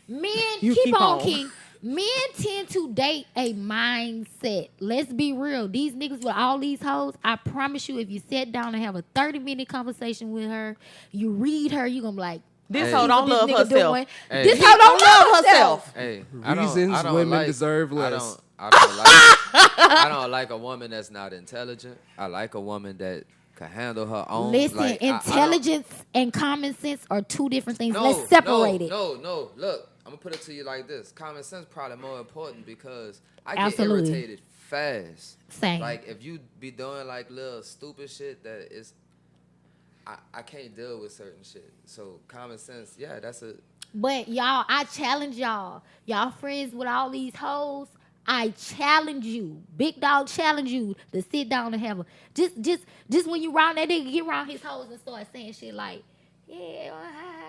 Men You keep on, on. King. Men tend to date a mindset. Let's be real. These niggas with all these hoes, I promise you, if you sit down and have a 30-minute conversation with her, you read her, you gonna be like, This Hey. hoe don't love herself. doing. Hey. This hoe don't love herself. Hey, Reasons women deserve less. I don't like a woman that's not intelligent. I like a woman that can handle her own. Listen, like, intelligence and common sense are two different things. No, Let's separate it. No. Look, I'm gonna put it to you like this. Common sense probably more important, because I get Absolutely. irritated fast. Same. Like, if you be doing like little stupid shit that is, I can't deal with certain shit. So common sense, yeah, that's it. But y'all, I challenge y'all. Y'all friends with all these hoes, I challenge you. Big dog challenge you to sit down and have a just when you round that nigga, get around his hoes and start saying shit like, yeah,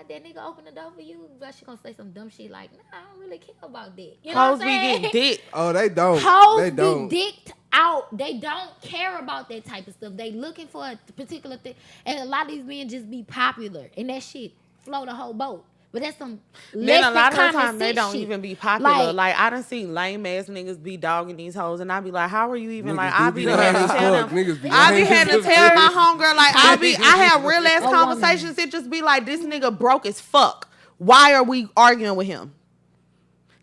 that nigga open the door for you, but she gonna say some dumb shit like, nah, I don't really care about that. You know Hoes what I'm be saying? getting dick. Oh, they don't. Hoes They don't. be dicked out. They don't care about that type of stuff. They looking for a particular thing. And a lot of these men just be popular. And that shit float a whole boat. But that's some Then a lot of the common time they sense don't shit. even be popular. Like, Like, I done seen lame ass niggas be dogging these hoes, and I be like, how are you even like? Niggas I do be be having lame to as tell fuck. them. Niggas be I be lame having to as tell fuck. my homegirl, like, I have real ass A conversations. It just be like, this nigga broke as fuck. Why are we arguing with him?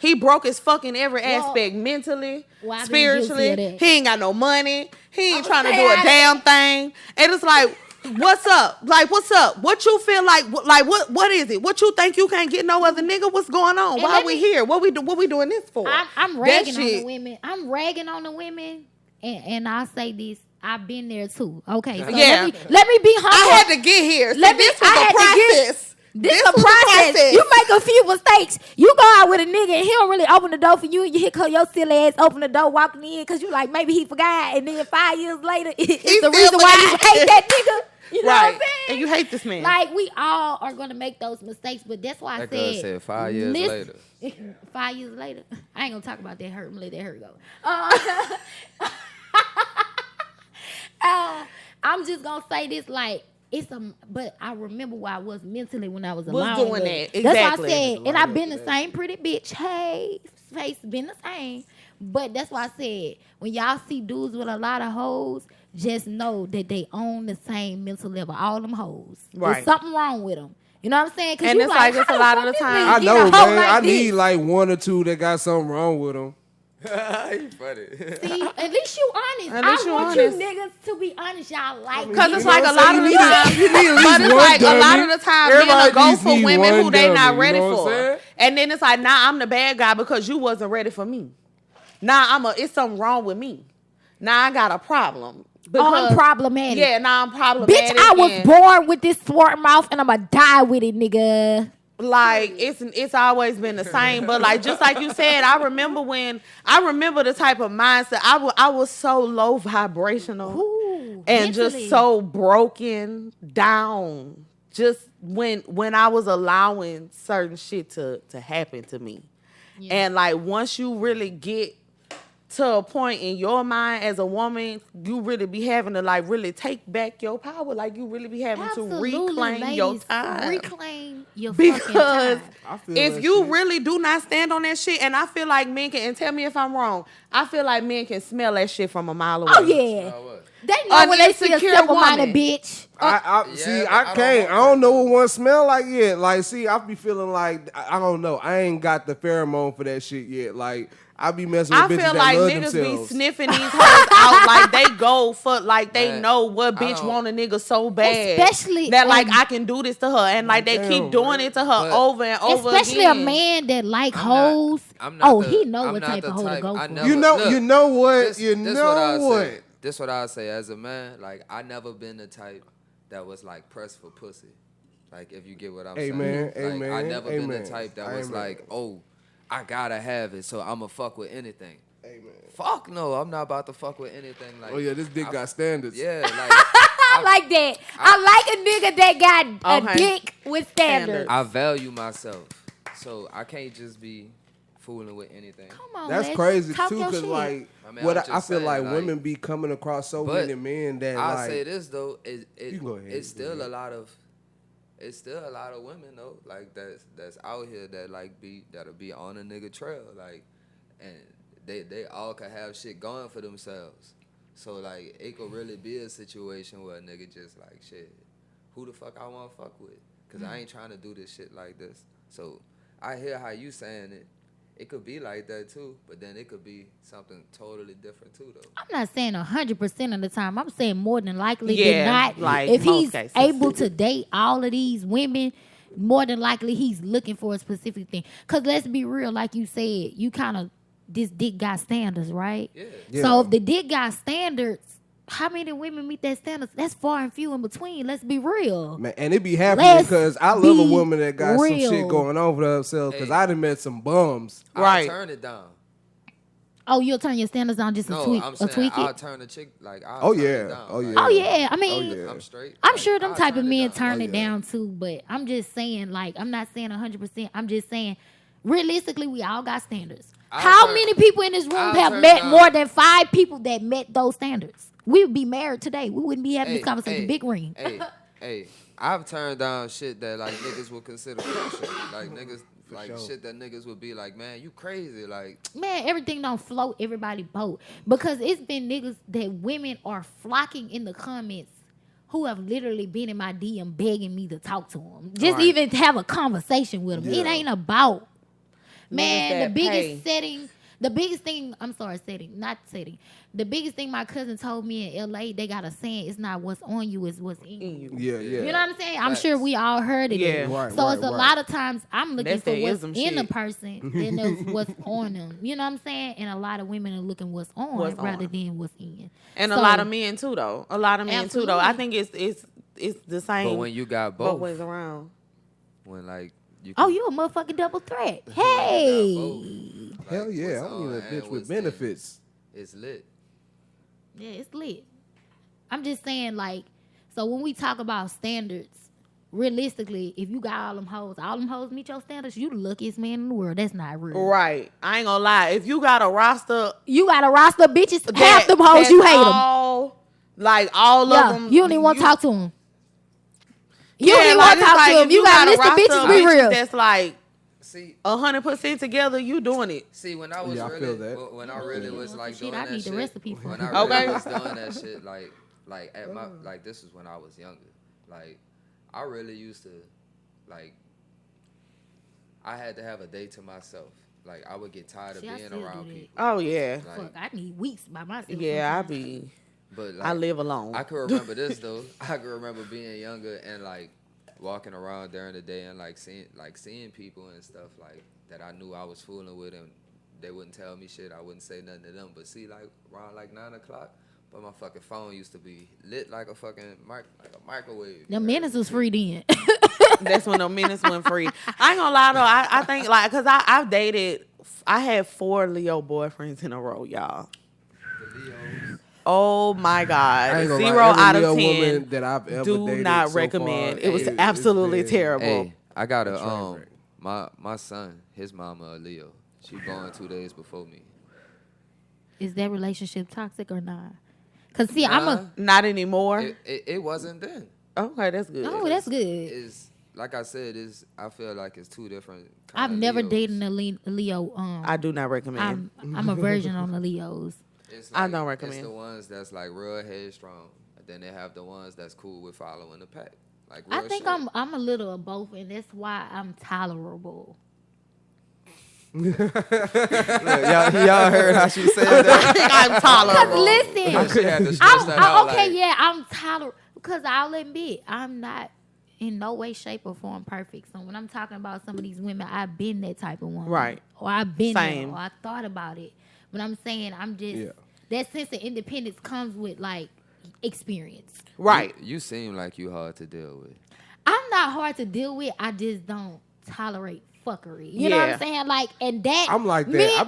He broke his fucking every aspect mentally, Well, I've been guilty of spiritually. that. He ain't got no money. He ain't trying to do a damn thing. And it's like, what's up? Like, what's up? What you feel like? What is it? What you think you can't get no other nigga? What's going on? And Why we here? What we doing this for? I'm ragging on the women. I'm ragging on the women, and I'll say this. I've been there too. Okay, so Yeah. let me be humble. I had to get here. Let me- This was I had a to get- process. This is a process. You make a few mistakes. You go out with a nigga and he don't really open the door for you. And you hit your silly ass open the door walking in because you like maybe he forgot. And then 5 years later, it's the reason why you hate that nigga. You know what I'm saying? And you hate this man. Like we all are gonna make those mistakes, but that's why I That girl said said 5 years later. 5 years later. I ain't gonna talk about that hurt. I'm gonna let that hurt go. I'm just gonna say this like. But I remember where I was mentally when I was alone. doing that. Exactly. That's why I said, and I've been the same pretty bitch. Hey, face been the same. But that's why I said, when y'all see dudes with a lot of hoes, just know that they own the same mental level. All them hoes. Right. There's something wrong with them. You know what I'm saying? And it's like it's a lot of the time. I know, man. I need like one or two that got something wrong with them. You funny. See, at least you honest. At least I you want honest. you niggas to be honest. Y'all like Because me. it's like a lot of the time, you need at least but it's one like a lot dummy. of the time, Everybody men will go just for need women one who they not dummy, ready you know what I'm for, saying? and then it's like, nah, I'm the bad guy because you wasn't ready for me. Nah, it's something wrong with me. Nah, I got a problem. I'm problematic. Yeah, nah, I'm problematic. Bitch, I was and, born with this swart mouth and I'm gonna die with it, nigga. like it's always been the same. But like just like you said, I remember the type of mindset. I was so low vibrational Ooh, and mentally. just so broken down. Just when I was allowing certain shit to happen to me. Yeah. And like once you really get to a point in your mind as a woman, you really be having to like really take back your power. Like you really be having Absolutely, to reclaim ladies, your time. Reclaim your fucking Because time. I feel if that you shit. really do not stand on that shit, and I feel like men can, and tell me if I'm wrong, I feel like men can smell that shit from a mile away. Oh yeah. what? They know An when they see a insecure simple-minded woman. bitch. See, but I can't. I don't know what one smell like yet. Like, see, I be feeling like I don't know. I ain't got the pheromone for that shit yet. Like, I be messing with I bitches feel that like love niggas themselves. be sniffing these hoes out like they go for like they Man, know what I bitch don't- want a nigga so bad, Especially that like on- I can do this to her, and like they Damn, keep doing man. it to her But- over and over Especially again. a man that like I'm not- hoes. I'm not Oh, the- he know I'm what not type the of hoe to type- go I for. never- You know what? Look, This what I what? say. This what I say as a man. Like I never been the type that was like pressed for pussy. Like if you get what I'm saying. Amen, Like, amen, I never been the amen, type that was amen. like, oh, I gotta have it, so I'ma fuck with anything. Amen. Fuck no, I'm not about to fuck with anything. Like, Oh yeah, this dick got standards. Yeah, like I like that. I like a nigga that got a Okay. dick with standards. I value myself, so I can't just be fooling with anything. Come on, That's Lex. crazy Talk too, your cause shit. like I mean, what I'm I just feel saying, like like- women be coming across so But many men that I like say this though, You can go ahead, it's you can still go a lot of, it's still a lot of women though, like that's out here that like that'll be on a nigga trail, like, and they all can have shit going for themselves. So like it could really be a situation where a nigga just like shit, who the fuck I want to fuck with? Cause I ain't trying to do this shit like this. So I hear how you saying it. It could be like that too, but then it could be something totally different too though. I'm not saying 100% of the time. I'm saying more than likely Yeah, than not. like if most he's cases. able to date all of these women, more than likely he's looking for a specific thing. Because let's be real, like you said, you kind of, this dick got standards, right? Yeah. So if the dick got standards, how many women meet that standards? That's far and few in between. Let's be real. man, and it be happening Let's because I love a be woman that got some real. shit going on for themselves. Because Hey. I done met some bums. Right. I'll turn it down. Oh, you'll turn your standards on just No, to tweak, I'm saying tweak I'll it? turn the chick like Oh, I'll turn yeah. it down. Oh, yeah. Oh, yeah. I mean, Oh, yeah. I'm straight. I'm Like, sure them I'll type of turn it men down. turn Oh, it yeah. down too, but I'm just saying, like, I'm not saying 100%. I'm just saying, realistically, we all got standards. I'll How turn- many people in this room I'll have turn met down. more than 5 people that met those standards? We would be married today. We wouldn't be having this Hey, conversation. hey, Big ring. Hey, I've turned down shit that like niggas would consider pressure. Like niggas, like sure. shit that niggas would be like, man, you crazy. Like, Man, everything don't float everybody boat. Because it's been niggas that women are flocking in the comments who have literally been in my DM begging me to talk to them. Just Right. even have a conversation with them. It Yeah. ain't about Man, the biggest setting. The biggest thing, The biggest thing my cousin told me in LA, they got a saying, it's not what's on you, it's what's in you. Yeah. You know what I'm saying? I'm sure we all heard it. Yeah. So it's a lot of times I'm looking for what's in a person than what's on them. You know what I'm saying? And a lot of women are looking what's on rather than what's in. And a lot of men too, though. I think it's the same. But when you got both ways around. When like you you a motherfucking double threat. Hey. Hell yeah, I need a bitch with benefits. It's lit. Yeah, it's lit. I'm just saying, like, so when we talk about standards, realistically, if you got all them hoes meet your standards, you the luckiest man in the world. That's not real. Right. I ain't gonna lie. If you got a roster of bitches, half them hoes, you hate them. Like, all of them. You don't even want to talk to them. You don't even want to talk to them. You got a list of bitches, be real. That's like, 100% together, you doing it. See, when I was when I really was like doing that shit. The recipe for when I really was doing that shit, like at my this is when I was younger. Like I really used to, like, I had to have a day to myself. Like I would get tired of being around people. Oh yeah. Like, I need weeks by myself. Yeah, I be. But like, I live alone. I can remember this though. I can remember being younger and like walking around during the day and seeing people and stuff like that I knew I was fooling with, and they wouldn't tell me shit. I wouldn't say nothing to them. But see, like around like 9 o'clock, but my fucking phone used to be lit like a fucking microwave. The minutes was free then. That's when the minutes went free. I ain't gonna lie though. I think like because I've dated. I had 4 Leo boyfriends in a row, y'all. The Leos. Oh my God! 0 out of 10 that I've ever do dated not so recommend. far, it was absolutely terrible. Hey, I got my son, his mama a Leo. She born 2 days before me. Is that relationship toxic or not? Cause see, not anymore. It wasn't then. Okay, that's good. Oh, that's good. It's like I said, I feel like it's 2 different. I've never dated a Leo. I do not recommend. I'm a virgin on the Leos. I don't recommend. It's the ones that's like real headstrong, and then they have the ones that's cool with following the pack. Like I think I'm a little of both, and that's why I'm tolerable. Look, y'all heard how she said that? I think I'm tolerable. Listen, I'm tolerable because I'll admit I'm not in no way, shape, or form perfect. So when I'm talking about some of these women, I've been that type of woman, right? Or I've been there, or I thought about it. But I'm saying I'm just that sense of independence comes with like experience. Right. You seem like you hard to deal with. I'm not hard to deal with. I just don't tolerate fuckery. You know what I'm saying? Like, and that I'm like that.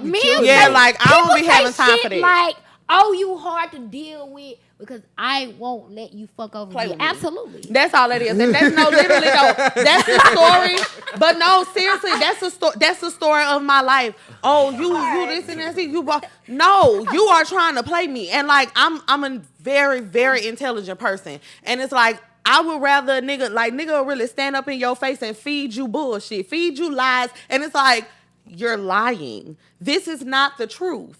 Like I don't be having time for that. Like, oh, you hard to deal with because I won't let you fuck over me. Absolutely. That's all it is. And that's literally though. That's the story. But no, seriously, that's the story of my life. Oh, you this and that. You no, you are trying to play me. And like I'm a very, very intelligent person. And it's like I would rather a nigga will really stand up in your face and feed you bullshit, feed you lies. And it's like, you're lying. This is not the truth.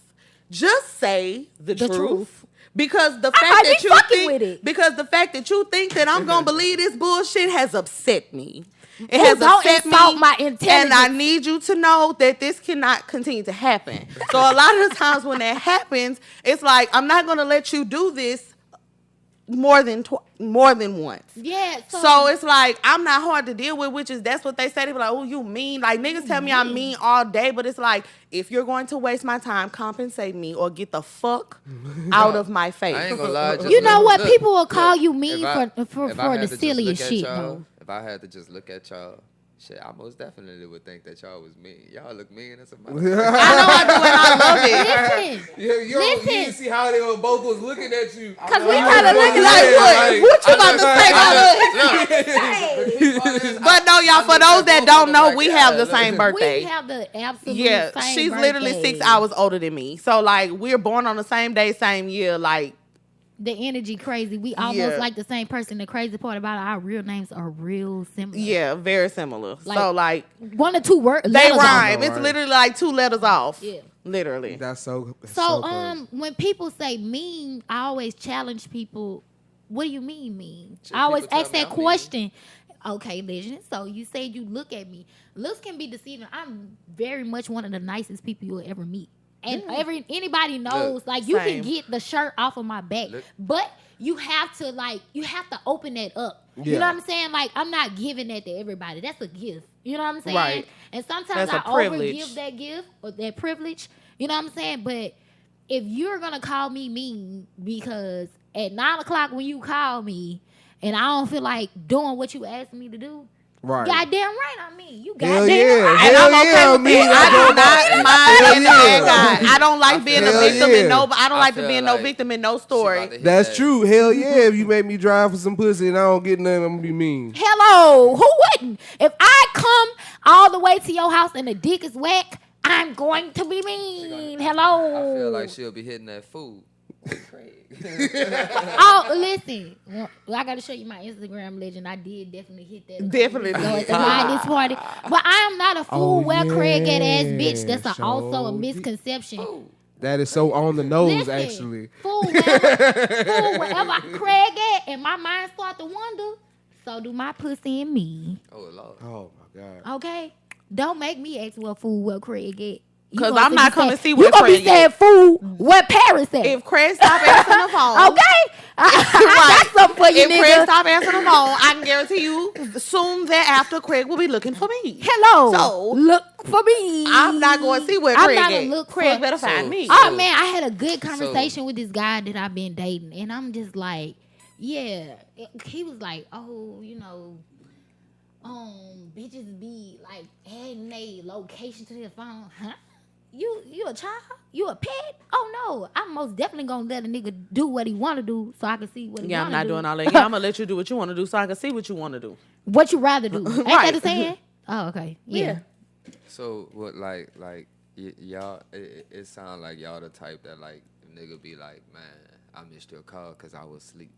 Just say the truth. Because the fact that you think that I'm gonna believe this bullshit has upset me. It has upset me, my intelligence. And I need you to know that this cannot continue to happen. So a lot of the times when that happens, it's like I'm not gonna let you do this more than once. Yeah. So it's like I'm not hard to deal with, which is that's what they say. They be like, "Oh, you mean?" Like niggas tell me I'm mean all day, but it's like if you're going to waste my time, compensate me or get the fuck out of my face. I ain't gonna lie. You know what? People will call you mean for the silliest shit though. If I had to just look at y'all, shit, I most definitely would think that y'all was mean. Y'all look mean as a mother. I know I do, and I love it. You didn't see how they were both was looking at you. Because we kind of looking like, what you about to say about us? But no, y'all, for those that don't know, we have the same birthday. We have the absolute same birthday. She's literally 6 hours older than me. So, like, we're born on the same day, same year, like. The energy crazy. We almost like the same person. The crazy part about it, our real names are real similar. Yeah, very similar. So like 1 or 2 words. They rhyme. It's literally like 2 letters off. Yeah. Literally. That's so when people say mean, I always challenge people. What do you mean? I always ask that question. Okay, legend. So you say you look at me. Looks can be deceiving. I'm very much one of the nicest people you'll ever meet. And anybody knows, like, you can get the shirt off of my back. But you have to open that up. Yeah. You know what I'm saying? Like, I'm not giving that to everybody. That's a gift. You know what I'm saying? Right. And sometimes I overgive that gift or that privilege. You know what I'm saying? But if you're going to call me mean because at 9 o'clock when you call me and I don't feel like doing what you asked me to do, right. Goddamn right, I mean, you goddamn right. And I'm okay with it. I do not mind being the bad guy. I don't like being a victim in no. I don't like to be no victim in no story. That's true. Hell yeah, if you make me drive for some pussy and I don't get nothing, I'm gonna be mean. Hello, who wouldn't? If I come all the way to your house and the dick is whack, I'm going to be mean. Hello. I feel like she'll be hitting that food. Oh, listen. Well, I got to show you my Instagram legend. I did definitely hit that. Definitely. At the this party. But I am not a fool Craig ass bitch. That's also a misconception. That is so on the nose, actually. Fool wherever Craig at, and my mind start to wonder, so do my pussy and me. Oh, Lord. Oh, my God. Okay? Don't make me ask what fool Craig at. Because I'm not coming to see what Craig at. You going to be saying, fool, what Paris at? If Craig stop answering the phone. Okay? I got something for you, nigga. If Craig stop answering the phone, I can guarantee you, soon thereafter, Craig will be looking for me. Hello. So, look for me. I'm not going to see where Craig at. Craig better find me. Oh, man, I had a good conversation with this guy that I've been dating. And I'm just like, yeah. He was like, oh, you know, bitches be like adding a location to their phone. Huh? You a child? You a pet? Oh no, I'm most definitely gonna let a nigga do what he wanna do so I can see what he wanna do. Yeah, I'm not doing all that. Yeah, I'm gonna let you do what you wanna do so I can see what you wanna do. What you rather do? Ain't that the saying? Oh, okay. Yeah. So what like y'all it sound like y'all the type that like nigga be like, man, I missed your call because I was asleep.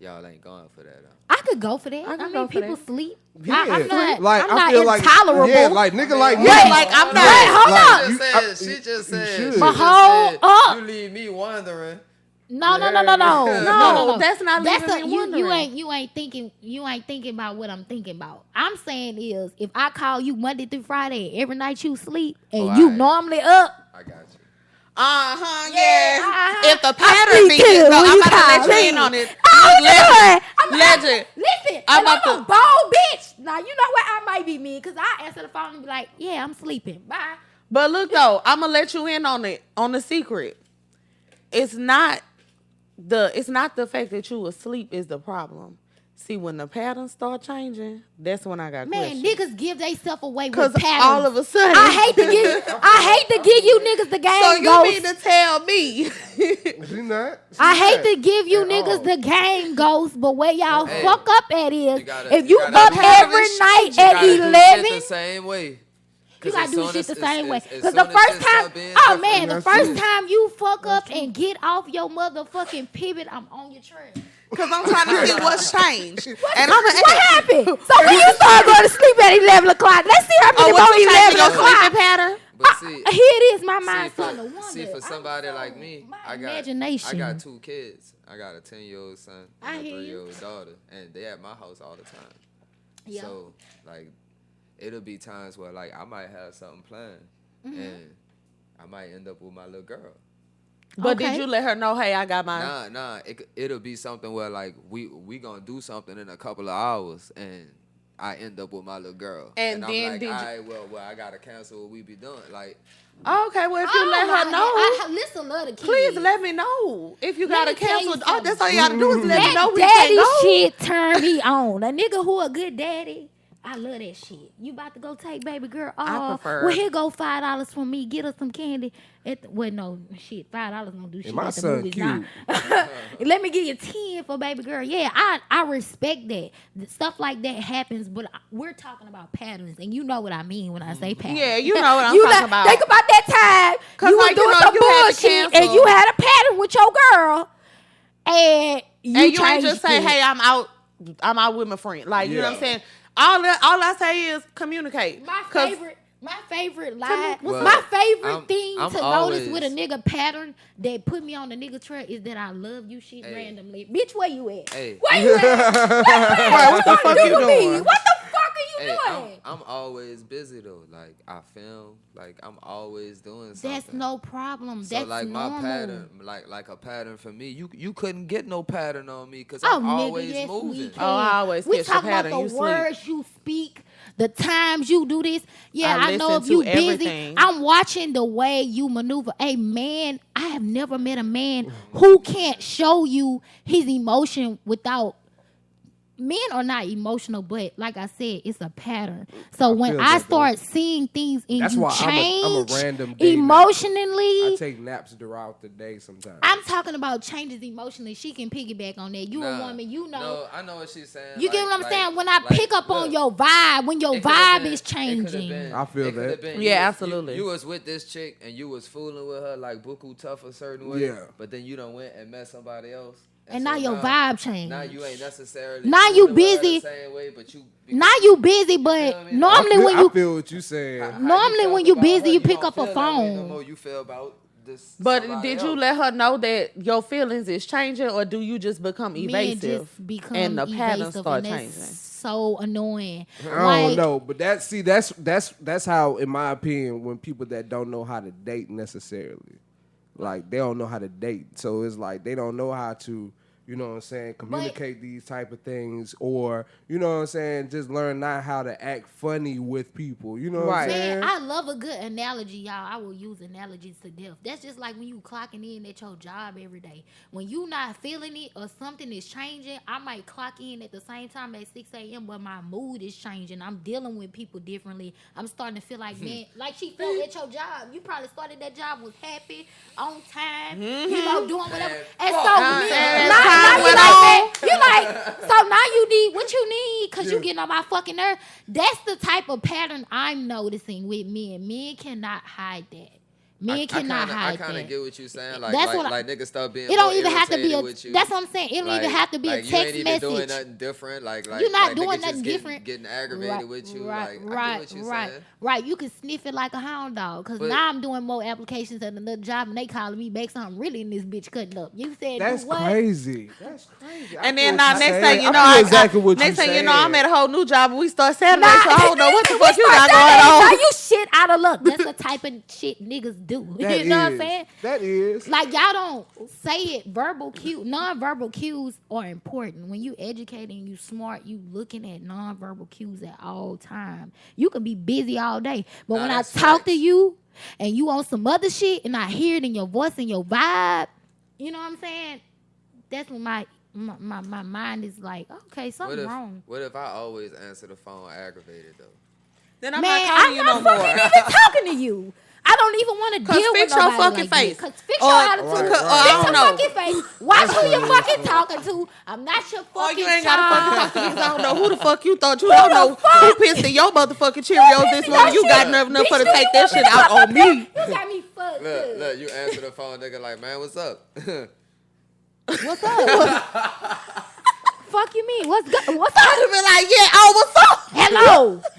Y'all ain't going for that. I could go for that. I mean, people sleep. Yeah. I'm not, like, I'm not intolerable. Yeah, like nigga like me. Like I'm not. Hold on. She just said. But hold up. You leave me wondering. No. That's not leaving me wondering. You ain't thinking about what I'm thinking about. I'm saying is if I call you Monday through Friday, every night you sleep and you normally up. I got you. Yeah. If the pattern be this, no, I'm about to let you in on it. Legend. Listen, I'm a bald bitch. Now, you know what? I might be mean because I answer the phone and be like, yeah, I'm sleeping. Bye. But look, though, I'm going to let you in on it, on the secret. It's not the fact that you asleep is the problem. See, when the patterns start changing, that's when I got questions. Man, niggas give themselves away with patterns. All of a sudden, I hate to give you niggas the game. So you mean to tell me? She not. I hate to give you niggas the game, Ghost, but where y'all fuck up at is if you up every night at 11, the same way. You gotta do shit the same way. Because the first time, the first time you fuck up and get off your motherfucking pivot, I'm on your trail. Because I'm trying to see what's changed. What happened? So when you start going to sleep at 11 o'clock, let's see how many more 11 o'clock. Pattern? But see, here it is. My mind's starting to wonder. See, for somebody like me, I got 2 kids. I got a 10-year-old son and a 3-year-old daughter. And they at my house all the time. Yeah. So, like, it'll be times where, like, I might have something planned. Mm-hmm. And I might end up with my little girl. But did you let her know, hey, I got mine? Nah. It'll be something where, like, we gonna do something in a couple of hours, and I end up with my little girl. And then I'm like, well, I gotta cancel what we be doing. Like, okay, well, if you let her know, listen, love the kids. Please let me know if you gotta cancel. That's all you gotta do is let me know. Daddy shit turn me on. A nigga who a good daddy. I love that shit. You about to go take baby girl off. Well, here go $5 from me. Get her some candy. No, shit. $5 don't do shit my at the son movies. cute. Let me give you 10 for baby girl. Yeah, I respect that. Stuff like that happens, but we're talking about patterns, and you know what I mean when I say patterns. Yeah, you know what I'm talking about. Think about that time you were doing some bullshit, and you had a pattern with your girl, and you ain't just say, hey, I'm out with my friend. Like, you know what I'm saying? All I say is communicate. My My favorite lie, Well, my favorite thing I'm to always, notice with a nigga pattern that put me on the nigga trail is that I love you shit randomly. Bitch, where you at? Hey. Where you at? What the fuck you doing? What the fuck are you doing? I'm always busy though. Like I film, like I'm always doing something. That's no problem. So That's like normal. my pattern, like a pattern for me, you couldn't get no pattern on me because Oh, I'm nigga, always yes, we moving. can. Oh, I always we catch talk the pattern. about You the sleep. words you speak, the times you do this. Yeah, I I know if listen you to busy. everything. I'm watching the way you maneuver. Hey, man, I have never met a man who can't show you his emotion without. Men are not emotional, but like I said, it's a pattern. So when feel I that, though. start seeing things in That's you why change I'm a random day emotionally, I take naps throughout the day sometimes. I'm talking about changes emotionally. She can piggyback on that. You a Nah, woman, you know. No, I know what she's saying. You get what I'm Like- saying? When I like, pick up on look, your vibe, when your it could've vibe been- is it could've changing. been- I feel it could've that. been- Yeah, you was- absolutely. You was with this chick and you was fooling with her like buku tough a certain way. Yeah. But then you done went and met somebody else. And now your vibe changed. Now you ain't necessarily. Now you fooling with her busy. The same way, but you. Now you busy, feel but me? normally when I you feel what you saying. How normally felt when you about busy, her, you pick don't up a feel that way No phone. more. You feel about this. But somebody did you else. let her know that your feelings is changing, or do you just become men evasive just become and the patterns evasive, start and that's changing? so annoying. I don't know, but that's how, in my opinion, when people that don't know how to date necessarily, like they don't know how to date, so it's like they don't know how to, you know what I'm saying, communicate these type of things, or you know what I'm saying, just learn not how to act funny with people. You know what I'm Right. saying? Man, I love a good analogy, y'all. I will use analogies to death. That's just like when you clocking in at your job every day. When you not feeling it or something is changing, I might clock in at the same time at 6 a.m., but my mood is changing. I'm dealing with people differently. I'm starting to feel like, man, like she felt at your job. You probably started that job, was happy, on time, you know, doing whatever. And so, now you like that. You like, so now you need what you need because you getting on my fucking nerve. That's the type of pattern I'm noticing with men. Men cannot hide that. Men cannot hide that. I kind of get what you're saying. Like, That's what like niggas start being. It don't more even have to be irritated with you. that's what I'm saying. It don't even have to be a you text ain't even message. doing nothing different. Like You're not like doing niggas nothing just different. Getting aggravated with you. Right, Like, I right, get what you right, saying. right. You can sniff it like a hound dog. Because But- now I'm doing more applications at another job, and they calling me back something really in this bitch cutting up. You said That's do what? crazy. That's crazy. And then next thing you know, I feel exactly what next you thing you know, I'm saying. at a whole new job and we start Saturday, Nah, so I don't know what the we fuck you start got going Saturday, on. so you shit out of luck. That's the type of shit niggas do. That You know what I'm is. saying? That is. Like y'all don't say it. Verbal cues, non-verbal cues are important. When you educate and you smart, you looking at non-verbal cues at all time. You can be busy all day, but when I that's talk facts. to you and you on some other shit and I hear it in your voice and your vibe, you know what I'm saying? That's when my mind is like, okay, something wrong. What if I always answer the phone aggravated though? Then I'm Man, not calling I'm you not no fucking more. even talking to you. I don't even want to deal with fix your nobody fucking like face. Because fix Or- your attitude. or- or Fix I your don't know. fucking face. Watch who you fucking talking to. I'm not your fucking Oh, you ain't gotta child. fucking talk to me 'cause I don't know who the fuck you thought you don't know who pissed in your motherfucking Cheerios this morning. You got nerve enough for to take that shit out on me. You got me fucked up. Look, you answer the phone, nigga, like, man, what's up? What's up? Fuck you mean? What's good? What's up? I'd be like, yeah, oh, what's up? Hello. What's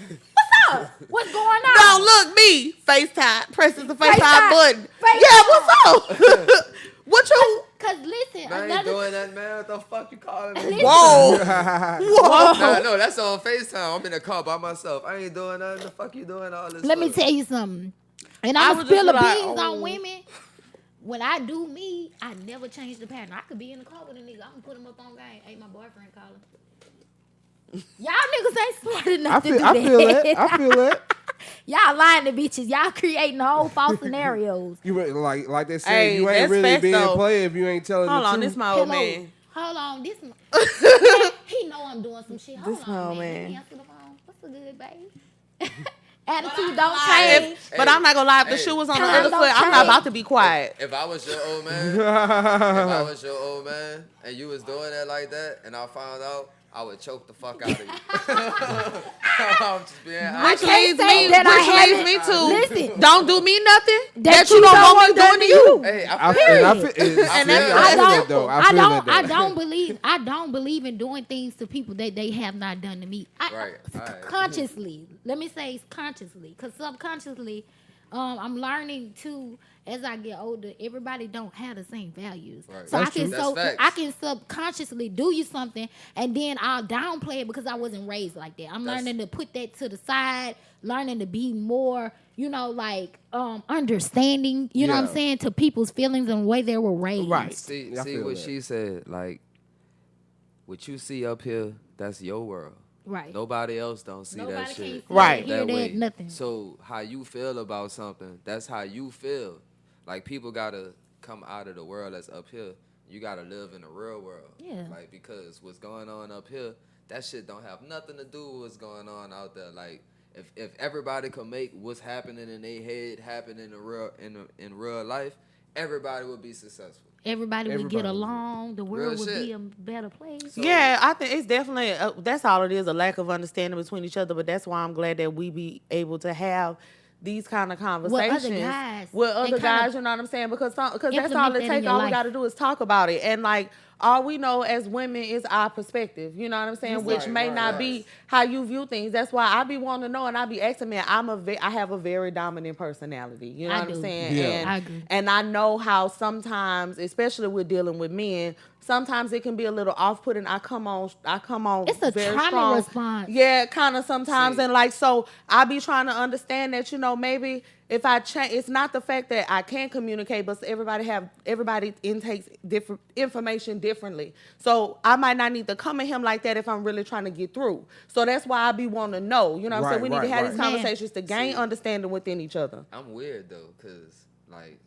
up? What's going on? No, look, me. FaceTime. Presses the FaceTime FaceTime. button. FaceTime. Yeah, what's up? What you? Cause listen, Man, I ain't another doing that, man. What the fuck you calling me? Listen. Whoa. Whoa. No, that's on FaceTime. I'm in the car by myself. I ain't doing nothing. The fuck you doing all this Let me for? tell you something. And I I'm was going to just spill the like, beans oh. on women. When I do me, I never change the pattern. I could be in the car with a nigga. I'm going to put him up on game. Hey, my boyfriend calling. Y'all niggas ain't smart enough to do that. I feel that. I feel that. Y'all lying to bitches. Y'all creating whole false scenarios. You like they said, Hey, you ain't that's really facts, being though. played if you ain't telling Hold the on, truth. this my old man. Hold on. This man, he know I'm doing some shit. Hold This on, my old man. man. Let me answer the phone. What's the good, baby? Attitude don't change. But I'm not gonna lie, if the Hey. shoe was on the Time other don't foot, I'm not change. about to be quiet. If I was your old man, and you was doing that like that, and I found out, I would choke the fuck out of you. I'm just being honest. Which leads me to Listen, don't do me nothing that you don't want me doing to you. Hey, I don't believe in doing things to people that they have not done to me. Consciously. Let me say consciously, because subconsciously, I'm learning to. As I get older, everybody don't have the same values. Right. So I can subconsciously do you something, and then I'll downplay it because I wasn't raised like that. I'm learning to put that to the side, learning to be more, understanding. You know what I'm saying, to people's feelings and the way they were raised. Right. See what she said. Like, what you see up here, that's your world. Right. Nobody else don't see that shit. Right. That way. Nothing. So how you feel about something, that's how you feel. Like, people gotta come out of the world that's up here. You gotta live in the real world. Yeah. Like, because what's going on up here, that shit don't have nothing to do with what's going on out there. Like, if everybody could make what's happening in their head happen in real life, everybody would be successful. Everybody would get along. The world would be a better place. So, yeah, I think it's definitely, that's all it is, a lack of understanding between each other. But that's why I'm glad that we be able to have these kind of conversations with other guys, you know what I'm saying? Because that's all it takes. All we got to do is talk about it. And, like, all we know as women is our perspective, you know what I'm saying? Which may not be how you view things. That's why I be wanting to know, and I be asking, man, I have a very dominant personality, you know what I'm saying? Yeah. I agree. And I know how sometimes, especially with dealing with men, sometimes it can be a little off-putting. I come on. It's a very trauma strong response. Yeah, kind of sometimes. And like, so I be trying to understand that, maybe if I change, it's not the fact that I can't communicate, but everybody intakes different information differently. So I might not need to come at him like that if I'm really trying to get through. So that's why I be wanting to know. You know what I'm saying? We need to have these conversations to gain understanding within each other. I'm weird though, cause like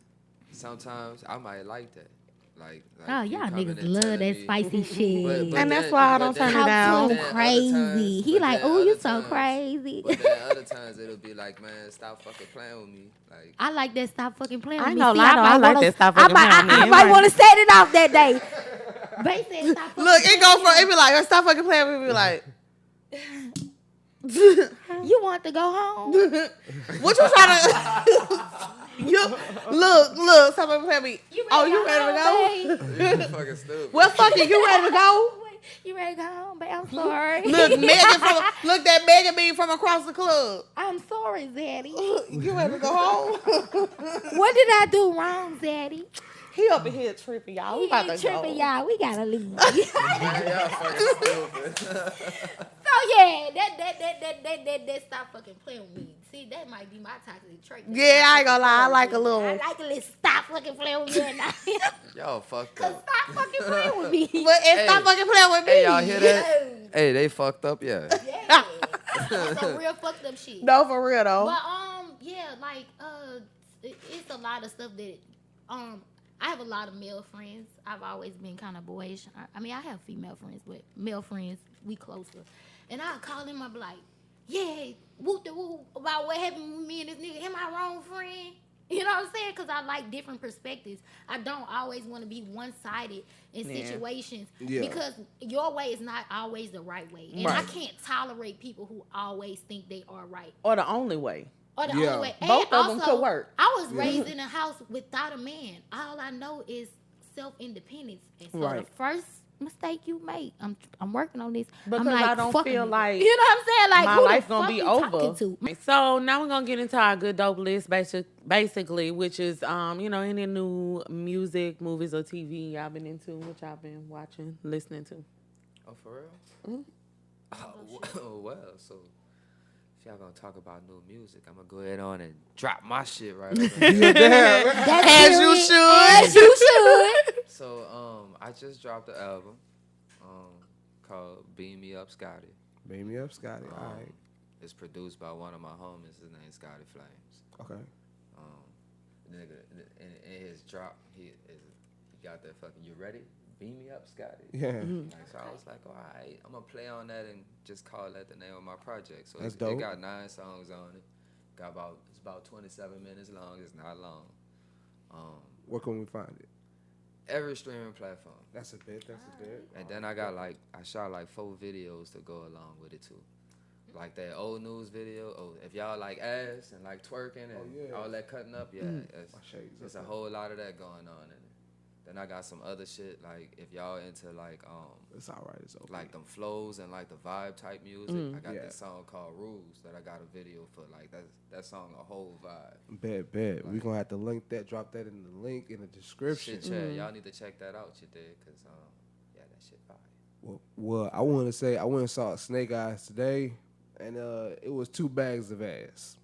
sometimes I might like that. Like oh, y'all niggas love that spicy shit. And that's why I don't turn it down. So crazy. He like, oh, you so crazy. But then other times it'll be like, man, stop fucking playing with me. Like, I like that stop fucking playing with me. I like that stop fucking playing with me. I might want to set it off that day. Bae said stop fucking Look, it be like, stop fucking playing with me. Be like, you want to go home? What you trying to... Look, stop fucking playing with me. You ready to go? You fucking stupid. Well, fuck it, you ready to go? You ready to go home, babe? I'm sorry. Look, that Megan being from across the club. I'm sorry, Zaddy. You ready to go home? What did I do wrong, Zaddy? He up in here tripping, y'all. We about to tripping, go. y'all. We gotta leave. Man, y'all fucking stupid. So yeah, that stop fucking playing with me. See, that might be my toxic trait. Yeah, I ain't gonna lie. I like a little stop fucking playing with me. Y'all fucked up. Stop fucking playing with me. Stop fucking playing with me. Hey, y'all hear that? Hey, they fucked up, yeah. That's some real fucked up shit. No, for real though. But yeah, like it's a lot of stuff that I have a lot of male friends. I've always been kind of boyish. I mean, I have female friends, but male friends, we closer. And I'll call them, I'll be like, yeah, whoop-de-whoop about what happened with me and this nigga. Am I wrong, friend? You know what I'm saying? Because I like different perspectives. I don't always want to be one-sided in situations because your way is not always the right way. And I can't tolerate people who always think they are right. Or the only way. Or the only way. Both of them could work. I was raised in a house without a man. All I know is self-independence. And so the first mistake you make, I'm working on this. Because I'm like, I don't feel like, you know what I'm saying? Like, my who life the gonna fuck be you over. talking to? So now we're gonna get into our good dope list, basically, which is any new music, movies, or TV y'all been into, which y'all been watching, listening to. Oh, for real? Mm-hmm. Well, so if y'all gonna talk about new music, I'm gonna go ahead on and drop my shit right over As you should. So I just dropped an album called Beam Me Up Scotty. Beam Me Up Scotty, all right. It's produced by one of my homies. His name's Scotty Flames. Okay. Nigga, in his drop, he got that fucking, you ready? Beam Me Up Scotty. Yeah. Like, so I was like, all right, I'm gonna play on that and just call that the name of my project. So That's it dope. got 9 songs on it. It's about 27 minutes long. It's not long. Where can we find it? every streaming platform. That's a bit. And then I shot like 4 videos to go along with it too. Like that old news video. Oh, if y'all like ass and like twerking and all that cutting up, it's a whole lot of that going on in it. Then I got some other shit, like if y'all into like it's all right, it's okay. Like them flows and like the vibe type music. I got this song called Rules that I got a video for. Like that song a whole vibe. Bet. We gonna have to link that, drop that in the link in the description. Shit, y'all need to check that out, you dig? Cause that shit fire. Well, I want to say I went and saw Snake Eyes today, and it was 2 bags of ass.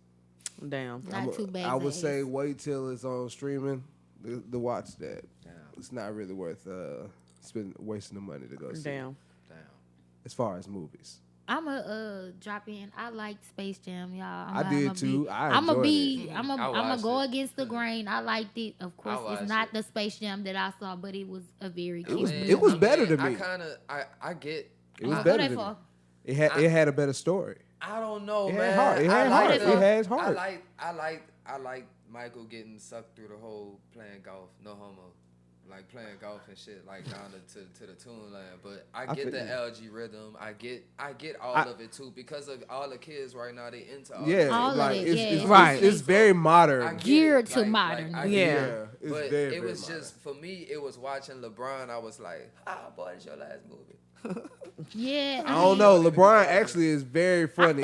Damn. Not 2 bags. I would of say ass. wait till it's on streaming to watch that. Damn. It's not really worth wasting the money to go see. Damn. As far as movies, I'ma drop in. I liked Space Jam, y'all. I did too. I'm gonna go against the grain. I liked it. Of course, it's not the Space Jam that I saw, but it was a very cute movie. It was better to me. I get. It was better to me. It had a better story. I don't know, It man. had heart. It has heart. I like Michael getting sucked through the whole playing golf. No homo. Like playing golf and shit, like down to the tune land. But I get the LG rhythm. I get all of it too, because of all the kids right now, they into all of it. It's very modern. Geared to modern. It's it was just, for me, it was watching LeBron. I was like, boy, it's your last movie. Yeah, I don't know. LeBron actually is very funny.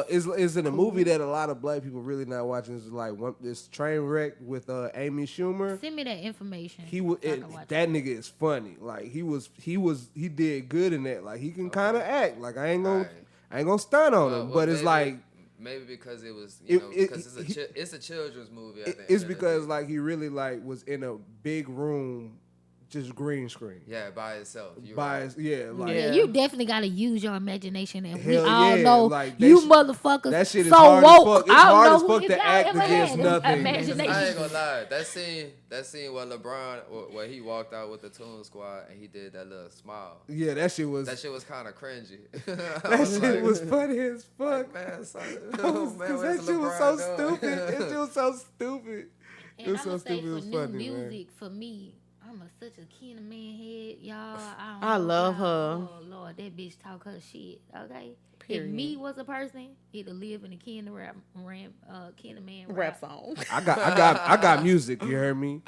Is Is in a movie that a lot of black people really not watching. Is like this train wreck with Amy Schumer. Send me that information. That nigga is funny. Like he did good in that. Like he can kind of act. Like I ain't gonna stun on him. But it's like. Maybe because it was, because it's a children's movie. It's because like he really like was in a big room. Just green screen. Yeah, by itself. You definitely got to use your imagination, and we Hell all know like, you motherfuckers that shit is so hard woke. As fuck. It's hard as fuck to act against nothing. Imagination. I ain't gonna lie. That scene where LeBron, where he walked out with the Toon Squad and he did that little smile. Yeah, that shit was kind of cringy. That shit was funny as fuck. Like, man, that shit was so stupid. It was so stupid. And I'm gonna say for new music, for me, I'm such a Kanan man head, y'all. I love her. Oh Lord, that bitch talk her shit. Okay, Period. If me was a person, it'd live in a Kanan man rap song. I got music. You heard me?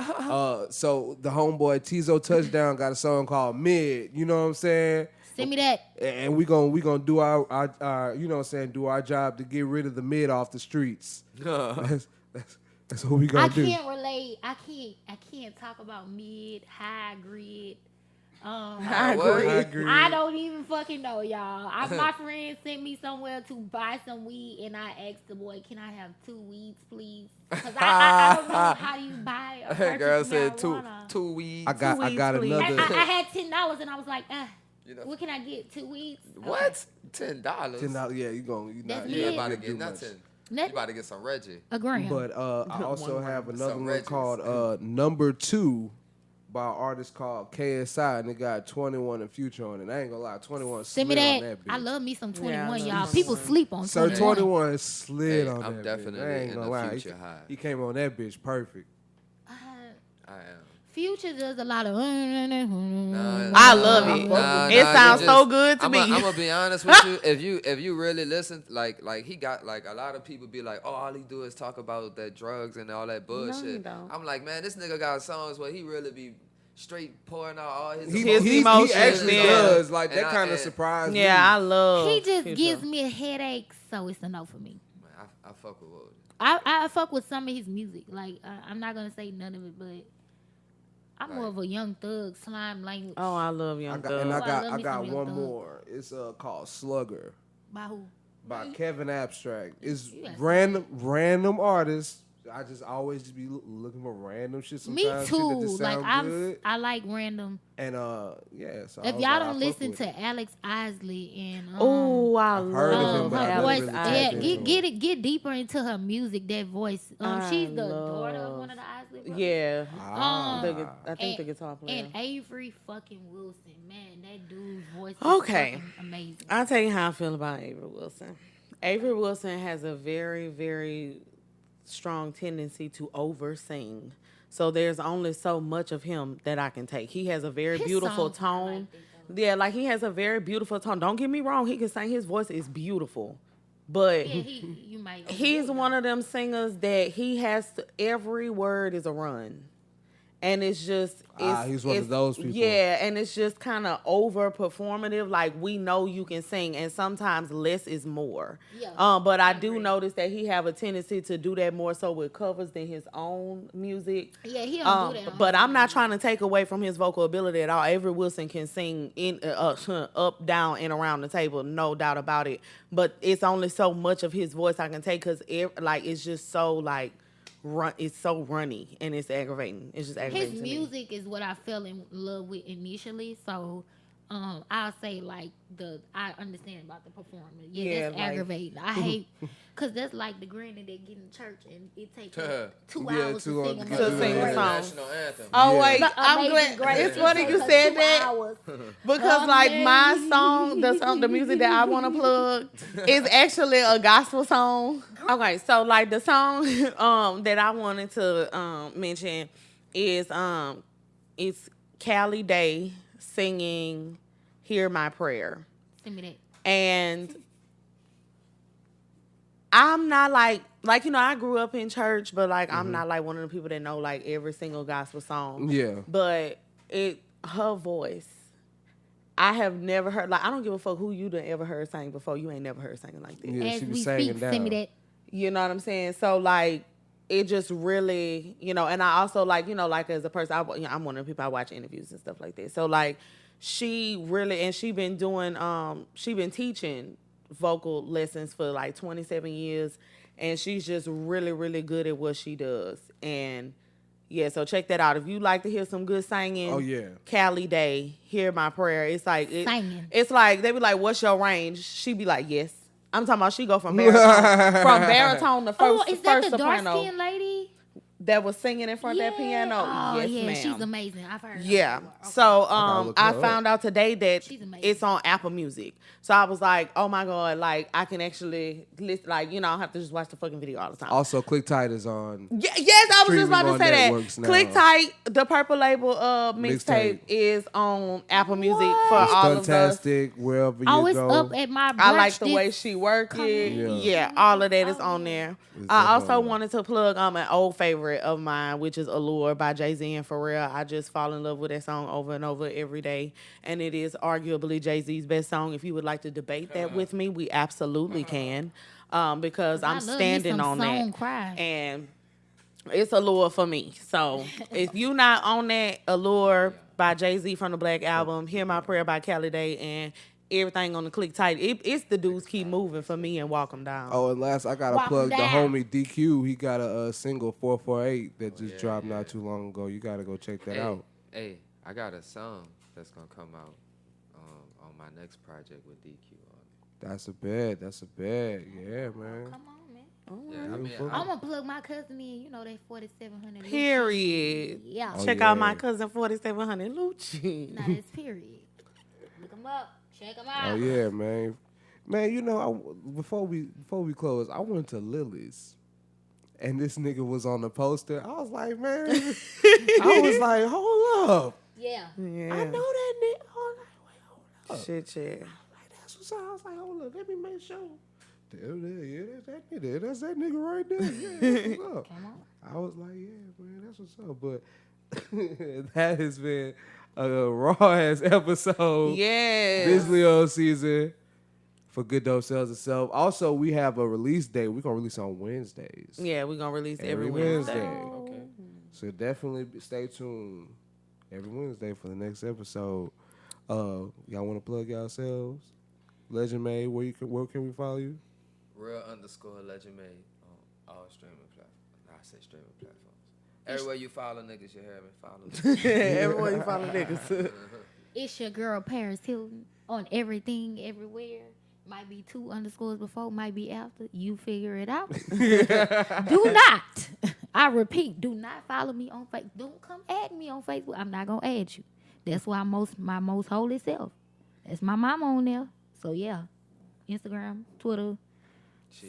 So the homeboy Tizo Touchdown got a song called Mid. You know what I'm saying? Send me that. And we gonna do our you know what I'm saying, do our job to get rid of the mid off the streets. That's what we gonna do. I can't relate. I can't talk about mid, high grid. High grid. I don't even fucking know, y'all. My friend sent me somewhere to buy some weed, and I asked the boy, "Can I have 2 weeds, please?" Because I don't know how you buy a purchase girl said marijuana. two weeds. I got another. I had $10, and I was like, what can I get? 2 weeds? What? $10? $10. Yeah, you about to get nothing. You about to get some Reggie. A gram. But I also have another one called Number 2 by an artist called KSI, and it got 21 and Future on it. I ain't gonna lie, 21 Send me slid that. on that bitch. I love me some 21, y'all. People sleep on 21. Sir 21 slid on I'm that definitely bitch. I ain't gonna lie. Future high. He came on that bitch perfect. I am. Future does a lot of. I love it. It sounds so good to me. I'm gonna be honest with you. If you really listen, like he got like a lot of people be like, oh, all he do is talk about that drugs and all that bullshit. No, he don't. I'm like, man, this nigga got songs where he really be straight pouring out all his emotions. He actually does. Like that kind of surprised me. Yeah, I love. He just Future. gives me a headache, so it's a no for me. Man, I fuck with Woody. I fuck with some of his music. Like I'm not gonna say none of it, but I'm more of a Young Thug slime language. Oh, I love Young Thug. And I I got some one Young Thug. more. It's called Slugger By who? by Kevin Abstract. It's You got random artists. I just always just be looking for random shit sometimes. Me Shit that too. just Like sound good. I like random. And yeah. So If y'all don't listen to Alex Isley and Oh, I heard of him, love but I her never voice, really yeah, tapped into get deeper into her music. That voice. She's the daughter of one of the Isley brothers. Yeah. Ah. I think the guitar player. And Avery fucking Wilson, man, that dude's voice is Okay. fucking amazing. I'll tell you how I feel about Avery Wilson. Avery Wilson has a very, very strong tendency to over sing. So there's only so much of him that I can take. He has a very beautiful tone. Yeah, like he has a very beautiful tone. Don't get me wrong. He can sing. His voice is beautiful. But he's one of them singers that he has to, every word is a run. And it's just he's one of those people. Yeah, and it's just kind of over performative. Like we know you can sing, and sometimes less is more. Yeah. But I do notice that he have a tendency to do that more so with covers than his own music. Yeah, he don't do that. But I'm not trying to take away from his vocal ability at all. Avery Wilson can sing in up, down, and around the table, no doubt about it. But it's only so much of his voice I can take because it's just so like. It's so runny and it's aggravating. It's just aggravating. His music is what I fell in love with initially. So I'll say like I understand about the performance. Yeah, that's aggravating. I hate because that's like the granny that get in church and it takes 2 hours to sing a song. National anthem. Oh wait, I'm glad. It's funny you said that because like my song, the music that I want to plug is actually a gospel song. Okay, so like the song that I wanted to mention is it's Callie Day singing "Hear My Prayer." Send me that. And I'm not like I grew up in church, but like I'm not like one of the people that know like every single gospel song. Yeah. But her voice, I have never heard. Like I don't give a fuck who you done ever heard sing before. You ain't never heard singing like that. Yeah, As she we was singing speak, down. send me that. You know what I'm saying? So like it just really, and I also like, like as a person, I'm one of the people I watch interviews and stuff like that. So like she really, and she been teaching vocal lessons for like 27 years and she's just really, really good at what she does. And yeah, so check that out. If you like to hear some good singing, oh yeah, Callie Day, Hear My Prayer. It's like, singing. It's like, they be like, what's your range? She be like, yes. I'm talking about she go from baritone to first is that the soprano. dark-skinned lady That was singing in front of that piano. Oh, yes, yeah, ma'am. she's amazing. I've heard her. Yeah. Okay. So I found out today that it's on Apple Music. So I was like, oh my God, like I can actually listen, like, I don't have to just watch the fucking video all the time. Also, Click Tight is on. Yes, I was just about to say that. Now. Click Tight, the Purple Label mixtape is on Apple Music for all of us. Fantastic, wherever you go. Always up at my brunch. I like the way she work it. Yeah, all of that is on there. I also wanted to plug an old favorite of mine, which is Allure by Jay-Z and Pharrell. I just fall in love with that song over and over every day. And it is arguably Jay-Z's best song. If you would like to debate that with me, we absolutely can. Because I'm standing on that. And it's Allure for me. So if you not on that, Allure by Jay-Z from the Black Album, Hear My Prayer by Callie Day, and everything on the Click Tight. It's the dudes keep moving for me and Walk 'em Down. Oh, and last I gotta plug the homie DQ. He got a single 448 that just dropped not too long ago. You gotta go check that out. Hey, I got a song that's gonna come out on my next project with DQ on it. That's a bet. Yeah, man. Come on, man. Yeah, I'm gonna plug my cousin in. You know they 4700. Period. Yeah. Check out my cousin 4700 Lucci. Nah, that's period. Look him up. Check them out. Oh yeah, man. Man, before we close, I went to Lily's, and this nigga was on the poster. I was like, man, I was like, hold up. Yeah. I know that nigga. Hold up. Shit. Like, that's what's up. I was like, hold up, let me make sure. Yeah, that's that nigga. That's that nigga right there. Yeah, that's what's up. Come on. I was like, yeah, man, that's what's up. But that has been a raw-ass episode. Yeah. This Leo season for Good Dope Sells Itself. Also, we have a release date. We're going to release on Wednesdays. Yeah, we're going to release every Wednesday. Okay. So definitely stay tuned every Wednesday for the next episode. Y'all want to plug yourselves? Legend Made, where can we follow you? Real_Legend Made on all streaming platforms. I say streaming platforms. Everywhere you follow niggas, you hear me. Follow me. Everywhere you follow niggas. It's your girl Paris Hilton on everything, everywhere. Might be 2 underscores before, might be after. You figure it out. Do not. I repeat, do not follow me on Facebook. Don't come add me on Facebook. I'm not gonna add you. That's why my most holy self. That's my mama on there. So yeah, Instagram, Twitter,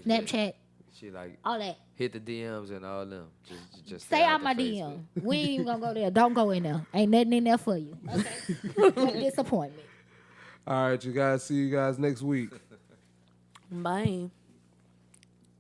Snapchat. She like all that. hit the DMs and all them. Just Stay out my DM. We ain't even gonna go there. Don't go in there. Ain't nothing in there for you. Okay. Disappointment. All right, you guys. See you guys next week. Bye.